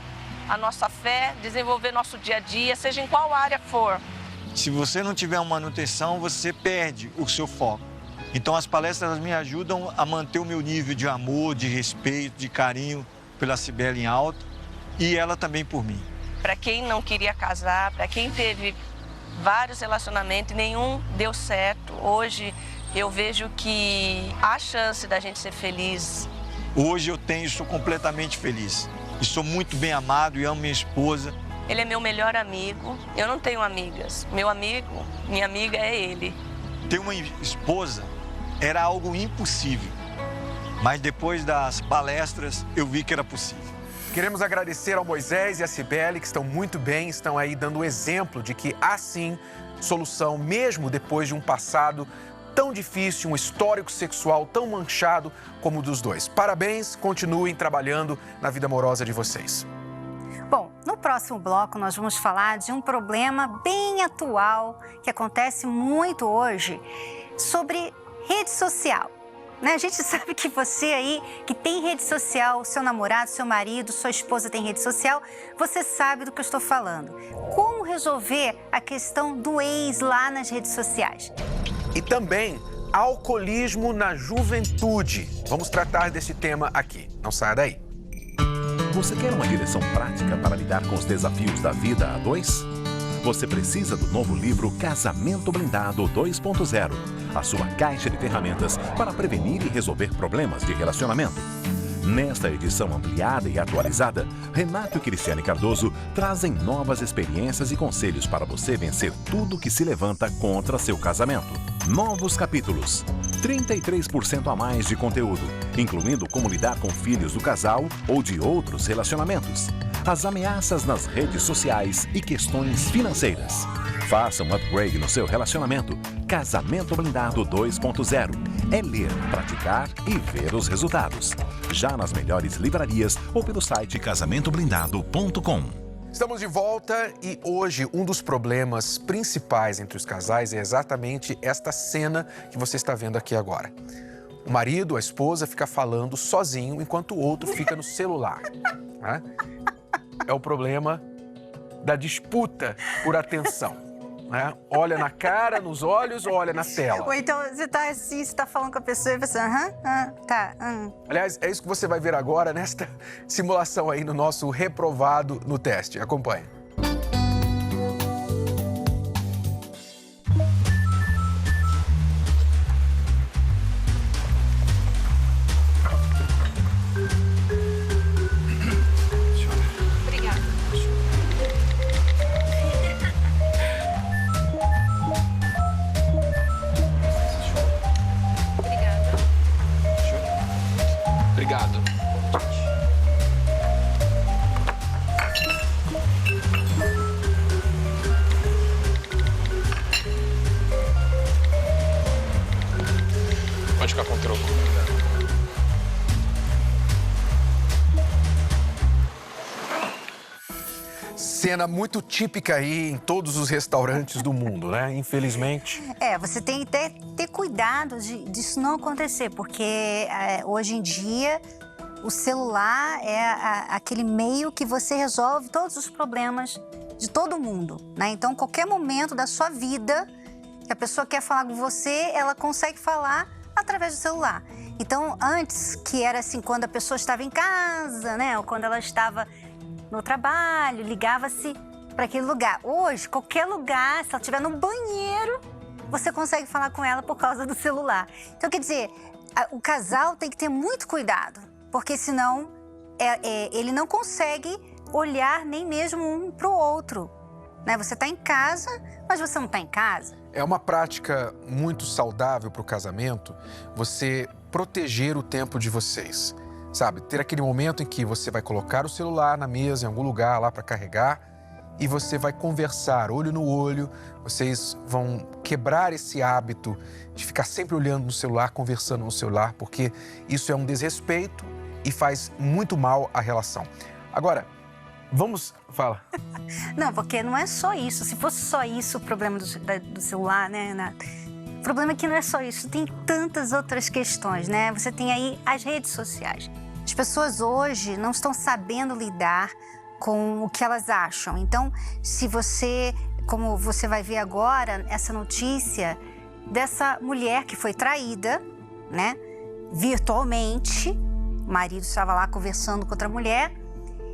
a nossa fé, desenvolver nosso dia a dia, seja em qual área for.
Se você não tiver uma manutenção, você perde o seu foco. Então as palestras me ajudam a manter o meu nível de amor, de respeito, de carinho pela Cibele em alto e ela também por mim.
Para quem não queria casar, para quem teve vários relacionamentos e nenhum deu certo, hoje eu vejo que há chance da gente ser feliz.
Hoje sou completamente feliz. E sou muito bem amado e amo minha esposa.
Ele é meu melhor amigo. Eu não tenho amigas. Meu amigo, minha amiga é ele.
Ter uma esposa era algo impossível. Mas depois das palestras, eu vi que era possível.
Queremos agradecer ao Moisés e à Cibele, que estão muito bem, estão aí dando o exemplo de que há sim solução, mesmo depois de um passado tão difícil, um histórico sexual tão manchado como o dos dois. Parabéns, continuem trabalhando na vida amorosa de vocês.
Bom, no próximo bloco nós vamos falar de um problema bem atual que acontece muito hoje sobre rede social. A gente sabe que você aí que tem rede social, seu namorado, seu marido, sua esposa tem rede social, você sabe do que eu estou falando. Como resolver a questão do ex lá nas redes sociais?
E também alcoolismo na juventude. Vamos tratar desse tema aqui. Não saia daí.
Você quer uma direção prática para lidar com os desafios da vida a dois? Você precisa do novo livro Casamento Blindado 2.0, a sua caixa de ferramentas para prevenir e resolver problemas de relacionamento. Nesta edição ampliada e atualizada, Renato e Cristiane Cardoso trazem novas experiências e conselhos para você vencer tudo que se levanta contra seu casamento. Novos capítulos, 33% a mais de conteúdo, incluindo como lidar com filhos do casal ou de outros relacionamentos, as ameaças nas redes sociais e questões financeiras. Faça um upgrade no seu relacionamento. Casamento Blindado 2.0. É ler, praticar e ver os resultados. Já nas melhores livrarias ou pelo site casamentoblindado.com.
Estamos de volta e hoje um dos problemas principais entre os casais é exatamente esta cena que você está vendo aqui agora. O marido, a esposa, fica falando sozinho enquanto o outro fica no celular. Né? É o problema da disputa por atenção. Né? Olha na cara, nos olhos ou olha na tela?
Ou então você tá assim, você tá falando com a pessoa e você, tá.
Aliás, é isso que você vai ver agora nesta simulação aí no nosso reprovado no teste. Acompanhe.
Pode ficar com o troco.
Cena muito típica aí em todos os restaurantes do mundo, né? Infelizmente.
Você tem que ter cuidado disso não acontecer, porque hoje em dia o celular é aquele meio que você resolve todos os problemas de todo mundo, né? Então, qualquer momento da sua vida que a pessoa quer falar com você, ela consegue falar através do celular. Então, antes, que era assim, quando a pessoa estava em casa, né? Ou quando ela estava no trabalho, ligava-se para aquele lugar. Hoje, qualquer lugar, se ela estiver no banheiro, você consegue falar com ela por causa do celular. Então, quer dizer, o casal tem que ter muito cuidado, porque senão ele não consegue olhar nem mesmo um para o outro, né? Você está em casa, mas você não está em casa.
É uma prática muito saudável para o casamento você proteger o tempo de vocês, sabe? Ter aquele momento em que você vai colocar o celular na mesa, em algum lugar lá para carregar, e você vai conversar olho no olho, vocês vão quebrar esse hábito de ficar sempre olhando no celular, conversando no celular, porque isso é um desrespeito e faz muito mal à relação. Agora, fala.
Não, porque não é só isso. Se fosse só isso o problema do celular, né, Renato? O problema é que não é só isso, tem tantas outras questões, né? Você tem aí as redes sociais. As pessoas hoje não estão sabendo lidar com o que elas acham. Então, se você, como você vai ver agora, essa notícia dessa mulher que foi traída, né, virtualmente, o marido estava lá conversando com outra mulher,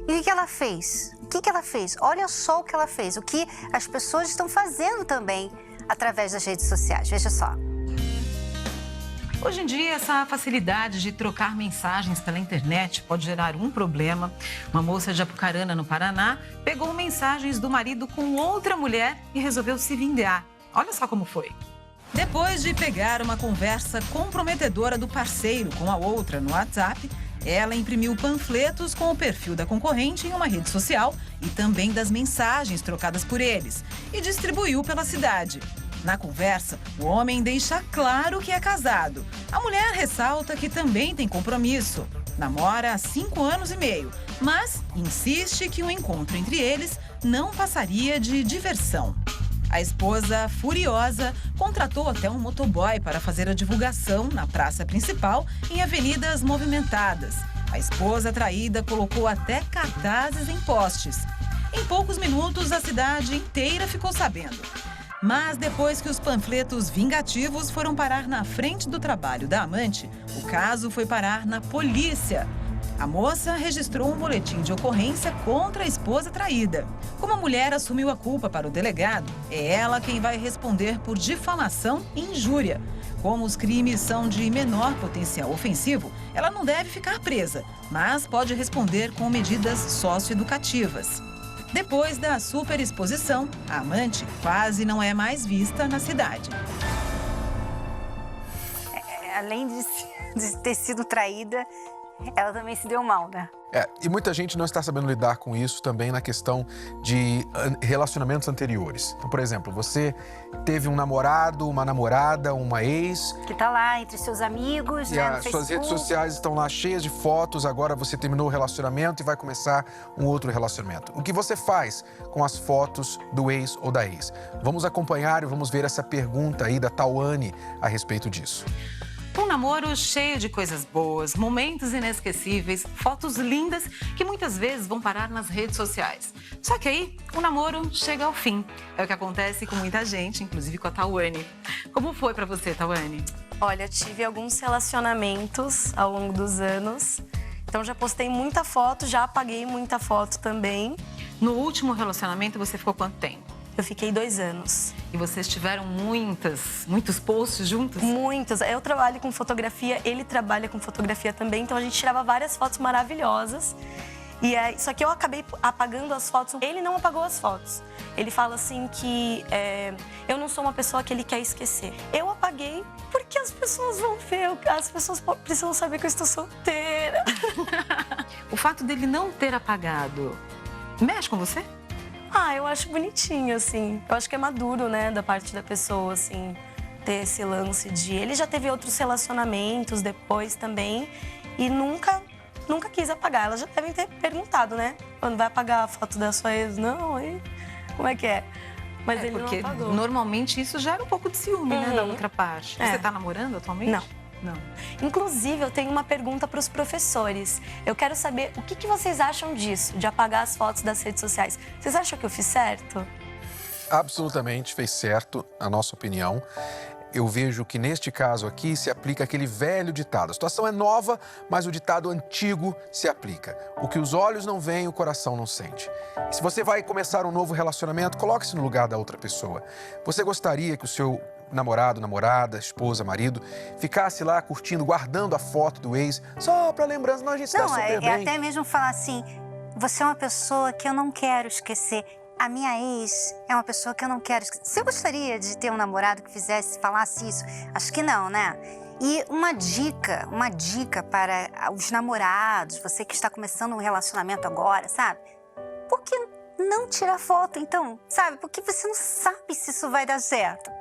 e o que ela fez? O que ela fez? Olha só o que ela fez, o que as pessoas estão fazendo também através das redes sociais. Veja só.
Hoje em dia, essa facilidade de trocar mensagens pela internet pode gerar um problema. Uma moça de Apucarana, no Paraná, pegou mensagens do marido com outra mulher e resolveu se vingar. Olha só como foi. Depois de pegar uma conversa comprometedora do parceiro com a outra no WhatsApp, ela imprimiu panfletos com o perfil da concorrente em uma rede social e também das mensagens trocadas por eles e distribuiu pela cidade. Na conversa, o homem deixa claro que é casado. A mulher ressalta que também tem compromisso. Namora há 5 anos e meio, mas insiste que o encontro entre eles não passaria de diversão. A esposa, furiosa, contratou até um motoboy para fazer a divulgação na praça principal em avenidas movimentadas. A esposa traída colocou até cartazes em postes. Em poucos minutos, a cidade inteira ficou sabendo. Mas depois que os panfletos vingativos foram parar na frente do trabalho da amante, o caso foi parar na polícia. A moça registrou um boletim de ocorrência contra a esposa traída. Como a mulher assumiu a culpa para o delegado, é ela quem vai responder por difamação e injúria. Como os crimes são de menor potencial ofensivo, ela não deve ficar presa, mas pode responder com medidas socioeducativas. Depois da superexposição, a amante quase não é mais vista na cidade.
Além de ter sido traída, ela também se deu mal, né?
E muita gente não está sabendo lidar com isso também na questão de relacionamentos anteriores. Então, por exemplo, você teve um namorado, uma namorada, uma ex...
Que tá lá entre seus amigos, né, no
Facebook. Suas redes sociais estão lá cheias de fotos, agora você terminou o relacionamento e vai começar um outro relacionamento. O que você faz com as fotos do ex ou da ex? Vamos acompanhar e vamos ver essa pergunta aí da Tawane a respeito disso.
Um namoro cheio de coisas boas, momentos inesquecíveis, fotos lindas que muitas vezes vão parar nas redes sociais. Só que aí, o namoro chega ao fim. É o que acontece com muita gente, inclusive com a Tawane. Como foi pra você, Tawane?
Olha, tive alguns relacionamentos ao longo dos anos. Então já postei muita foto, já apaguei muita foto também.
No último relacionamento, você ficou quanto tempo?
Eu fiquei 2 anos.
E vocês tiveram muitos posts juntos?
Muitos. Eu trabalho com fotografia, ele trabalha com fotografia também, então a gente tirava várias fotos maravilhosas. Só que eu acabei apagando as fotos. Ele não apagou as fotos. Ele fala assim que eu não sou uma pessoa que ele quer esquecer. Eu apaguei porque as pessoas vão ver, as pessoas precisam saber que eu estou solteira.
O fato dele não ter apagado mexe com você?
Eu acho bonitinho, assim. Eu acho que é maduro, né, da parte da pessoa, assim, ter esse lance de... Ele já teve outros relacionamentos depois também e nunca quis apagar. Elas já devem ter perguntado, né? Quando vai apagar a foto da sua ex? Não, aí como é que é? Mas ele
porque
não apagou.
Normalmente isso gera um pouco de ciúme, né, da outra parte. Você tá namorando atualmente?
Não.
Não. Inclusive, eu tenho uma pergunta para os professores. Eu quero saber o que vocês acham disso, de apagar as fotos das redes sociais. Vocês acham que eu fiz certo?
Absolutamente fez certo, a nossa opinião. Eu vejo que neste caso aqui se aplica aquele velho ditado. A situação é nova, mas o ditado antigo se aplica. O que os olhos não veem, o coração não sente. E se você vai começar um novo relacionamento, coloque-se no lugar da outra pessoa. Você gostaria que o seu namorado, namorada, esposa, marido, ficasse lá curtindo, guardando a foto do ex, só para lembrança, não, a gente está super bem.
Até mesmo falar assim, você é uma pessoa que eu não quero esquecer. A minha ex é uma pessoa que eu não quero esquecer. Você gostaria de ter um namorado que falasse isso? Acho que não, né? E uma dica para os namorados, você que está começando um relacionamento agora, sabe? Por que não tirar foto, então? Sabe? Porque você não sabe se isso vai dar certo.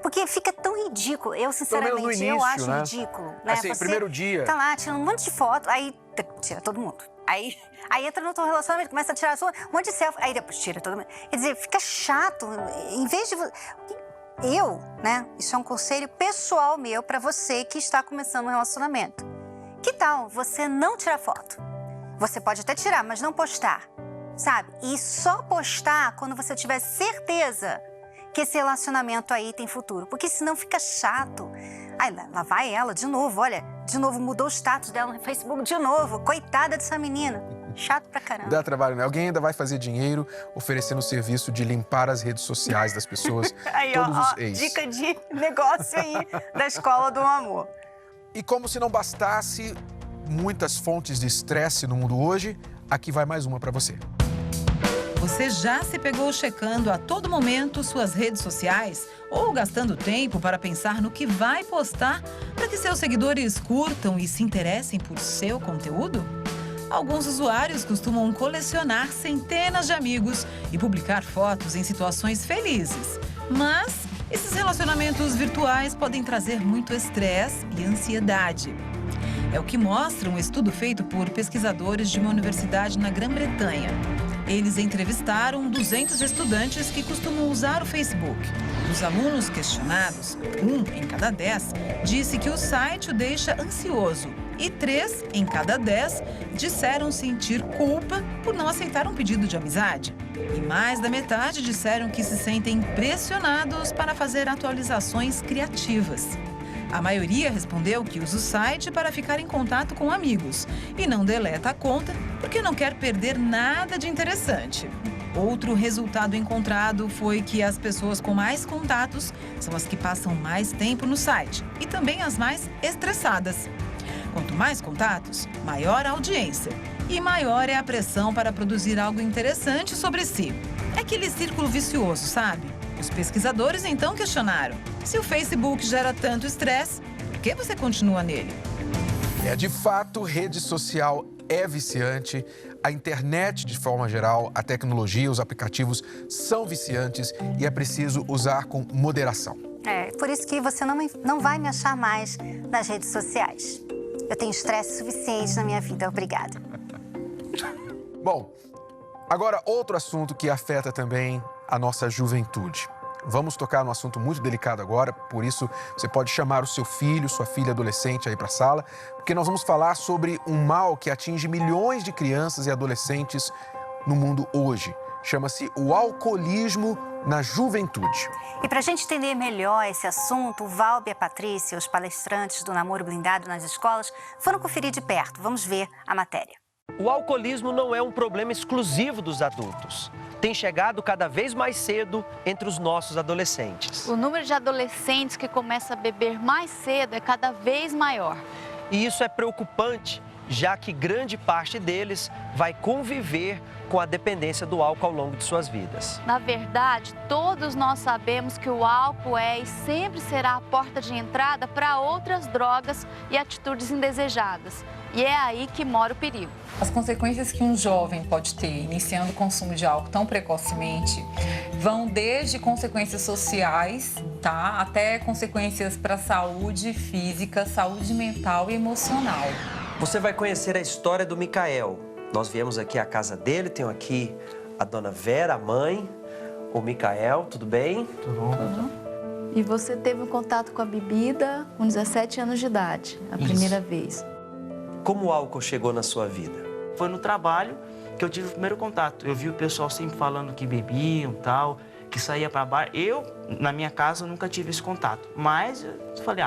Porque fica tão ridículo. Eu, sinceramente,
início,
eu acho
né?
ridículo. Né?
Assim,
você
primeiro dia.
Tá lá, tira um monte de foto, aí tira todo mundo. Aí entra no teu relacionamento, começa a tirar um monte de selfie, aí depois tira todo mundo. Quer dizer, fica chato. Em vez de... né? Isso é um conselho pessoal meu para você que está começando um relacionamento. Que tal você não tirar foto? Você pode até tirar, mas não postar, sabe? E só postar quando você tiver certeza que esse relacionamento aí tem futuro. Porque senão fica chato. Aí lá vai ela de novo, olha. De novo mudou o status dela no Facebook de novo. Coitada dessa menina. Chato pra caramba.
Dá trabalho, né? Alguém ainda vai fazer dinheiro oferecendo o serviço de limpar as redes sociais das pessoas.
Aí,
todos os ex.
Dica de negócio aí da Escola do Amor.
E como se não bastasse muitas fontes de estresse no mundo hoje, aqui vai mais uma pra você.
Você já se pegou checando a todo momento suas redes sociais ou gastando tempo para pensar no que vai postar para que seus seguidores curtam e se interessem por seu conteúdo? Alguns usuários costumam colecionar centenas de amigos e publicar fotos em situações felizes. Mas esses relacionamentos virtuais podem trazer muito estresse e ansiedade. É o que mostra um estudo feito por pesquisadores de uma universidade na Grã-Bretanha. Eles entrevistaram 200 estudantes que costumam usar o Facebook. Dos alunos questionados, 1 em cada 10 disse que o site o deixa ansioso e 3 em cada 10 disseram sentir culpa por não aceitar um pedido de amizade. E mais da metade disseram que se sentem pressionados para fazer atualizações criativas. A maioria respondeu que usa o site para ficar em contato com amigos e não deleta a conta porque não quer perder nada de interessante. Outro resultado encontrado foi que as pessoas com mais contatos são as que passam mais tempo no site e também as mais estressadas. Quanto mais contatos, maior a audiência e maior é a pressão para produzir algo interessante sobre si. É aquele círculo vicioso, sabe? Os pesquisadores então questionaram: se o Facebook gera tanto estresse, por que você continua nele?
De fato, rede social é viciante. A internet, de forma geral, a tecnologia, os aplicativos são viciantes e é preciso usar com moderação.
Por isso que você não vai me achar mais nas redes sociais. Eu tenho estresse suficiente na minha vida, obrigada.
Bom, agora outro assunto que afeta também a nossa juventude. Vamos tocar num assunto muito delicado agora, por isso você pode chamar o seu filho, sua filha adolescente aí para a sala, porque nós vamos falar sobre um mal que atinge milhões de crianças e adolescentes no mundo hoje. Chama-se o alcoolismo na juventude.
E para a gente entender melhor esse assunto, o Valber e a Patrícia, os palestrantes do Namoro Blindado nas escolas, foram conferir de perto. Vamos ver a matéria.
O alcoolismo não é um problema exclusivo dos adultos. Tem chegado cada vez mais cedo entre os nossos adolescentes.
O número de adolescentes que começa a beber mais cedo é cada vez maior.
E isso é preocupante, já que grande parte deles vai conviver com a dependência do álcool ao longo de suas vidas.
Na verdade, todos nós sabemos que o álcool é e sempre será a porta de entrada para outras drogas e atitudes indesejadas. E é aí que mora o perigo.
As consequências que um jovem pode ter iniciando o consumo de álcool tão precocemente vão desde consequências sociais, tá, até consequências para a saúde física, saúde mental e emocional.
Você vai conhecer a história do Micael. Nós viemos aqui à casa dele, tenho aqui a dona Vera, a mãe, o Micael, tudo bem?
Tudo bom.
E você teve um contato com a bebida com 17 anos de idade, a primeira vez.
Como o álcool chegou na sua vida?
Foi no trabalho que eu tive o primeiro contato. Eu vi o pessoal sempre falando que bebiam, tal, que saía para bar. Eu, na minha casa, nunca tive esse contato. Mas eu falei,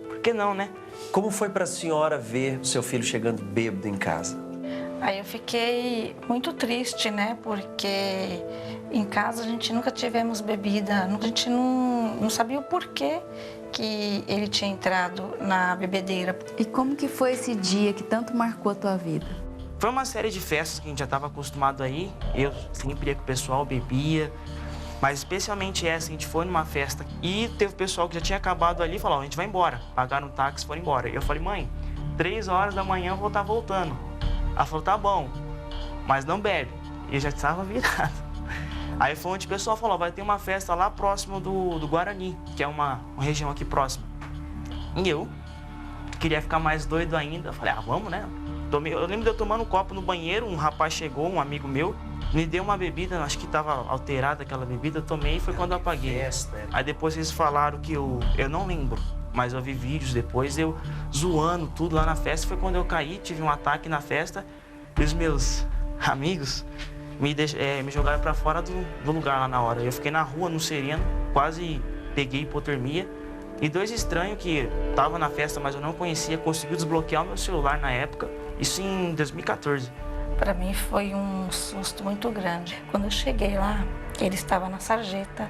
por que não, né?
Como foi para a senhora ver o seu filho chegando bêbado em casa?
Aí eu fiquei muito triste, né? Porque em casa a gente nunca tivemos bebida, a gente não sabia o porquê que ele tinha entrado na bebedeira.
E como que foi esse dia que tanto marcou a tua vida?
Foi uma série de festas que a gente já estava acostumado a ir. Eu sempre ia com o pessoal, bebia. Mas especialmente essa, a gente foi numa festa e teve pessoal que já tinha acabado ali e falou, a gente vai embora. Pagaram um táxi e foram embora. Eu falei, mãe, 3 horas da manhã eu vou estar voltando. Ela falou, tá bom, mas não bebe. E eu já estava virado. Aí foi onde o pessoal falou, vai ter uma festa lá próximo do Guarani, que é uma região aqui próxima. E eu queria ficar mais doido ainda. Eu falei, vamos, né? Eu lembro de eu tomando um copo no banheiro, um rapaz chegou, um amigo meu, me deu uma bebida, acho que estava alterada aquela bebida, eu tomei e foi quando eu apaguei. Aí depois eles falaram que eu não lembro, mas eu vi vídeos depois, eu zoando tudo lá na festa. Foi quando eu caí, tive um ataque na festa e os meus amigos me jogaram para fora do lugar lá na hora. Eu fiquei na rua, no sereno, quase peguei hipotermia. E 2 estranhos que estavam na festa, mas eu não conhecia, conseguiu desbloquear o meu celular na época, isso em 2014.
Para mim foi um susto muito grande. Quando eu cheguei lá, ele estava na sarjeta,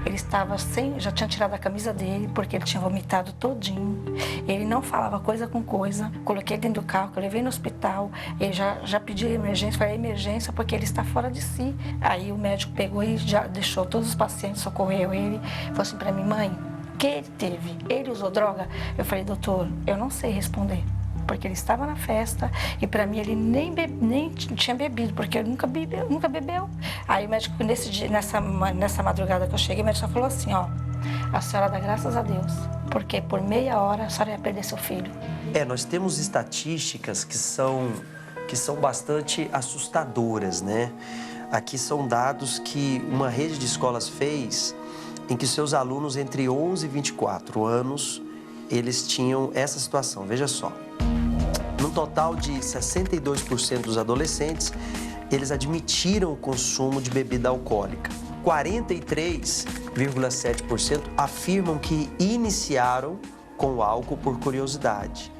ele estava já tinha tirado a camisa dele, porque ele tinha vomitado todinho. Ele não falava coisa com coisa. Coloquei ele dentro do carro, eu levei no hospital, ele já pediu emergência, falei emergência porque ele está fora de si. Aí o médico pegou e já deixou todos os pacientes, socorreu ele, falou assim para mim, mãe, o que ele teve? Ele usou droga? Eu falei, doutor, eu não sei responder. Porque ele estava na festa e para mim ele nem tinha bebido, porque ele nunca bebeu. Aí o médico, nessa madrugada que eu cheguei, o médico só falou assim, a senhora dá graças a Deus, porque por meia hora a senhora ia perder seu filho.
Nós temos estatísticas que são bastante assustadoras, né? Aqui são dados que uma rede de escolas fez em que seus alunos entre 11 e 24 anos, eles tinham essa situação, veja só. No total de 62% dos adolescentes, eles admitiram o consumo de bebida alcoólica. 43,7% afirmam que iniciaram com o álcool por curiosidade.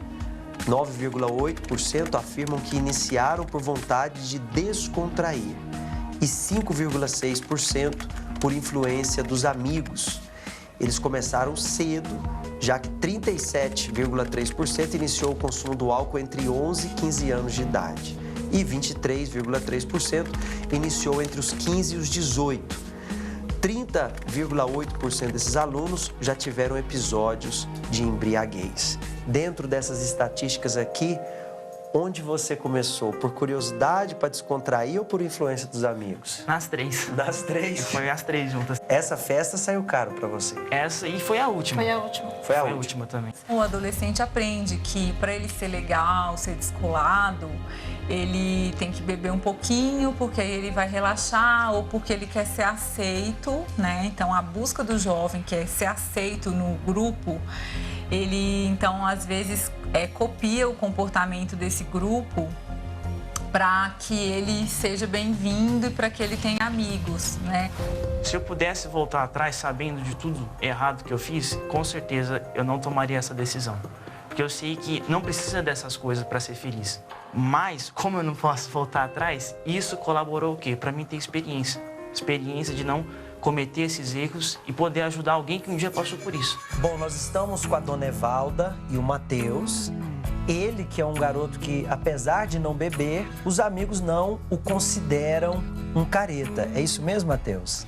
9,8% afirmam que iniciaram por vontade de descontrair. E 5,6% por influência dos amigos. Eles começaram cedo, já que 37,3% iniciou o consumo do álcool entre 11 e 15 anos de idade e 23,3% iniciou entre os 15 e os 18. 30,8% desses alunos já tiveram episódios de embriaguez. Dentro dessas estatísticas aqui, onde você começou? Por curiosidade, para descontrair ou por influência dos amigos?
Nas 3.
Das 3?
Foi as 3 juntas.
Essa festa saiu caro para você?
Essa e foi a última.
Foi a última.
Foi a última
também.
O adolescente aprende que para ele ser legal, ser descolado, ele tem que beber um pouquinho, porque aí ele vai relaxar ou porque ele quer ser aceito, né? Então, a busca do jovem, que é ser aceito no grupo, ele, então, às vezes, copia o comportamento desse grupo para que ele seja bem-vindo e para que ele tenha amigos, né?
Se eu pudesse voltar atrás sabendo de tudo errado que eu fiz, com certeza eu não tomaria essa decisão. Porque eu sei que não precisa dessas coisas para ser feliz. Mas, como eu não posso voltar atrás, isso colaborou o quê? Para mim ter experiência. Experiência de não cometer esses erros e poder ajudar alguém que um dia passou por isso.
Bom, nós estamos com a dona Evalda e o Matheus. Ele, que é um garoto que, apesar de não beber, os amigos não o consideram um careta. É isso mesmo, Matheus?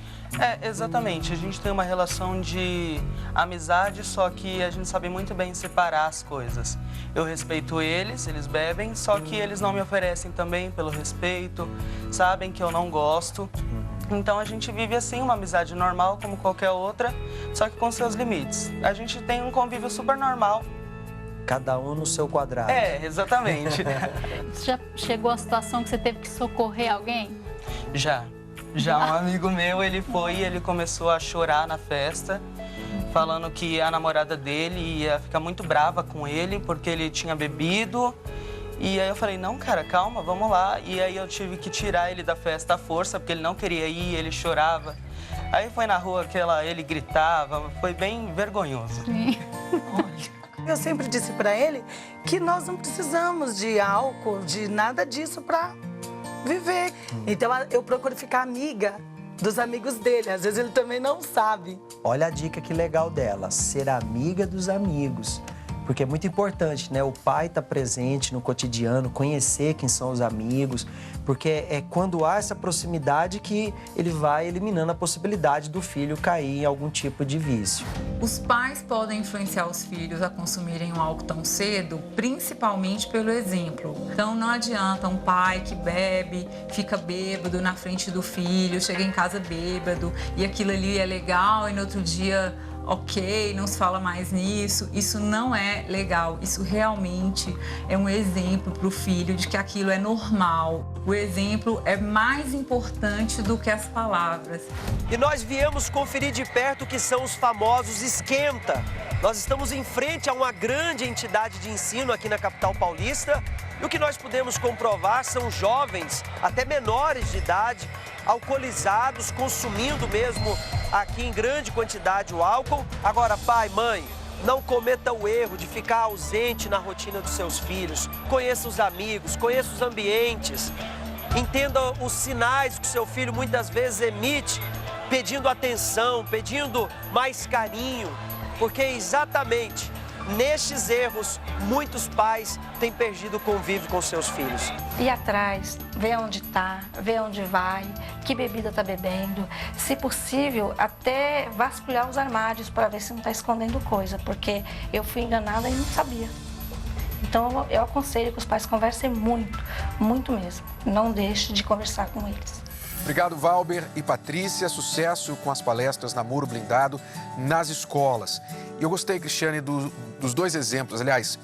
Exatamente. A gente tem uma relação de amizade, só que a gente sabe muito bem separar as coisas. Eu respeito eles bebem, só que eles não me oferecem também pelo respeito, sabem que eu não gosto. Então a gente vive assim, uma amizade normal como qualquer outra, só que com seus limites. A gente tem um convívio super normal.
Cada um no seu quadrado.
Exatamente.
Já chegou a situação que você teve que socorrer alguém?
Já um amigo meu, ele começou a chorar na festa. falando que a namorada dele ia ficar muito brava com ele porque ele tinha bebido. E aí eu falei, não, cara, calma, vamos lá. E aí eu tive que tirar ele da festa à força, porque ele não queria ir, ele chorava. Aí foi na rua que ele gritava, foi bem vergonhoso.
Sim. Eu sempre disse para ele que nós não precisamos de álcool, de nada disso para viver. Então eu procuro ficar amiga dos amigos dele, às vezes ele também não sabe.
Olha a dica que legal dela, ser amiga dos amigos. Porque é muito importante, né? O pai estar presente no cotidiano, conhecer quem são os amigos, porque é quando há essa proximidade que ele vai eliminando a possibilidade do filho cair em algum tipo de vício.
Os pais podem influenciar os filhos a consumirem o álcool tão cedo, principalmente pelo exemplo. Então não adianta um pai que bebe, fica bêbado na frente do filho, chega em casa bêbado e aquilo ali é legal e no outro dia... ok, não se fala mais nisso, isso não é legal, isso realmente é um exemplo para o filho de que aquilo é normal. O exemplo é mais importante do que as palavras.
E nós viemos conferir de perto o que são os famosos esquenta. Nós estamos em frente a uma grande entidade de ensino aqui na capital paulista e o que nós pudemos comprovar são jovens, até menores de idade, alcoolizados, consumindo mesmo aqui em grande quantidade o álcool. Agora, pai, mãe, não cometa o erro de ficar ausente na rotina dos seus filhos. Conheça os amigos, conheça os ambientes. Entenda os sinais que o seu filho muitas vezes emite, pedindo atenção, pedindo mais carinho. Porque exatamente nestes erros, muitos pais têm perdido o convívio com seus filhos.
Ir atrás, ver onde está, ver onde vai, que bebida está bebendo. Se possível, até vasculhar os armários para ver se não está escondendo coisa, porque eu fui enganada e não sabia. Então, eu aconselho que os pais conversem muito, muito mesmo. Não deixe de conversar com eles.
Obrigado, Valber e Patrícia. Sucesso com as palestras na Muro Blindado nas escolas. E eu gostei, Cristiane, dos dois exemplos. Aliás,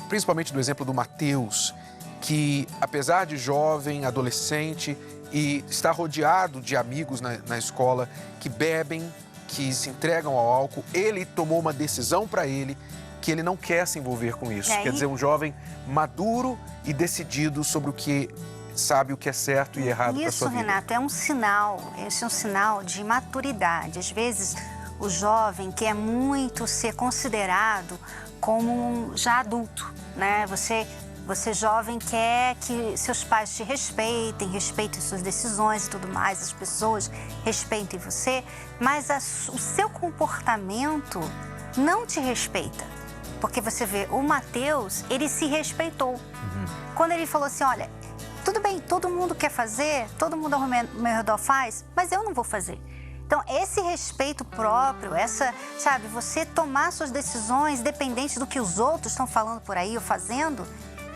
principalmente do exemplo do Matheus, que apesar de jovem, adolescente e estar rodeado de amigos na escola que bebem, que se entregam ao álcool, ele tomou uma decisão para ele que ele não quer se envolver com isso. Quer dizer, um jovem maduro e decidido sobre o que sabe o que é certo e errado para sua vida.
Isso, Renato, é um sinal, esse é um sinal de maturidade. Às vezes, o jovem quer muito ser considerado como já adulto, né? Você jovem quer que seus pais te respeitem suas decisões e tudo mais, as pessoas respeitem você, mas o seu comportamento não te respeita. Porque você vê, o Matheus, ele se respeitou. Quando ele falou assim, olha, tudo bem, todo mundo quer fazer, todo mundo ao meu redor faz, mas eu não vou fazer. Então, esse respeito próprio, sabe, você tomar suas decisões independente do que os outros estão falando por aí ou fazendo,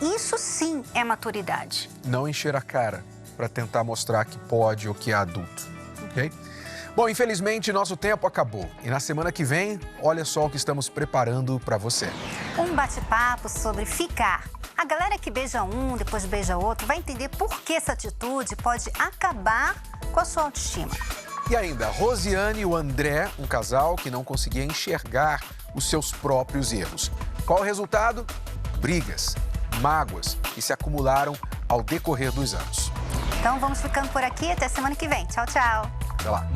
isso sim é maturidade.
Não encher a cara para tentar mostrar que pode ou que é adulto, ok? Bom, infelizmente, nosso tempo acabou. E na semana que vem, olha só o que estamos preparando para você.
Um bate-papo sobre ficar. A galera que beija um, depois beija outro, vai entender por que essa atitude pode acabar com a sua autoestima.
E ainda, Rosiane e o André, um casal que não conseguia enxergar os seus próprios erros. Qual o resultado? Brigas, mágoas que se acumularam ao decorrer dos anos.
Então vamos ficando por aqui, até semana que vem. Tchau, tchau.
Até lá.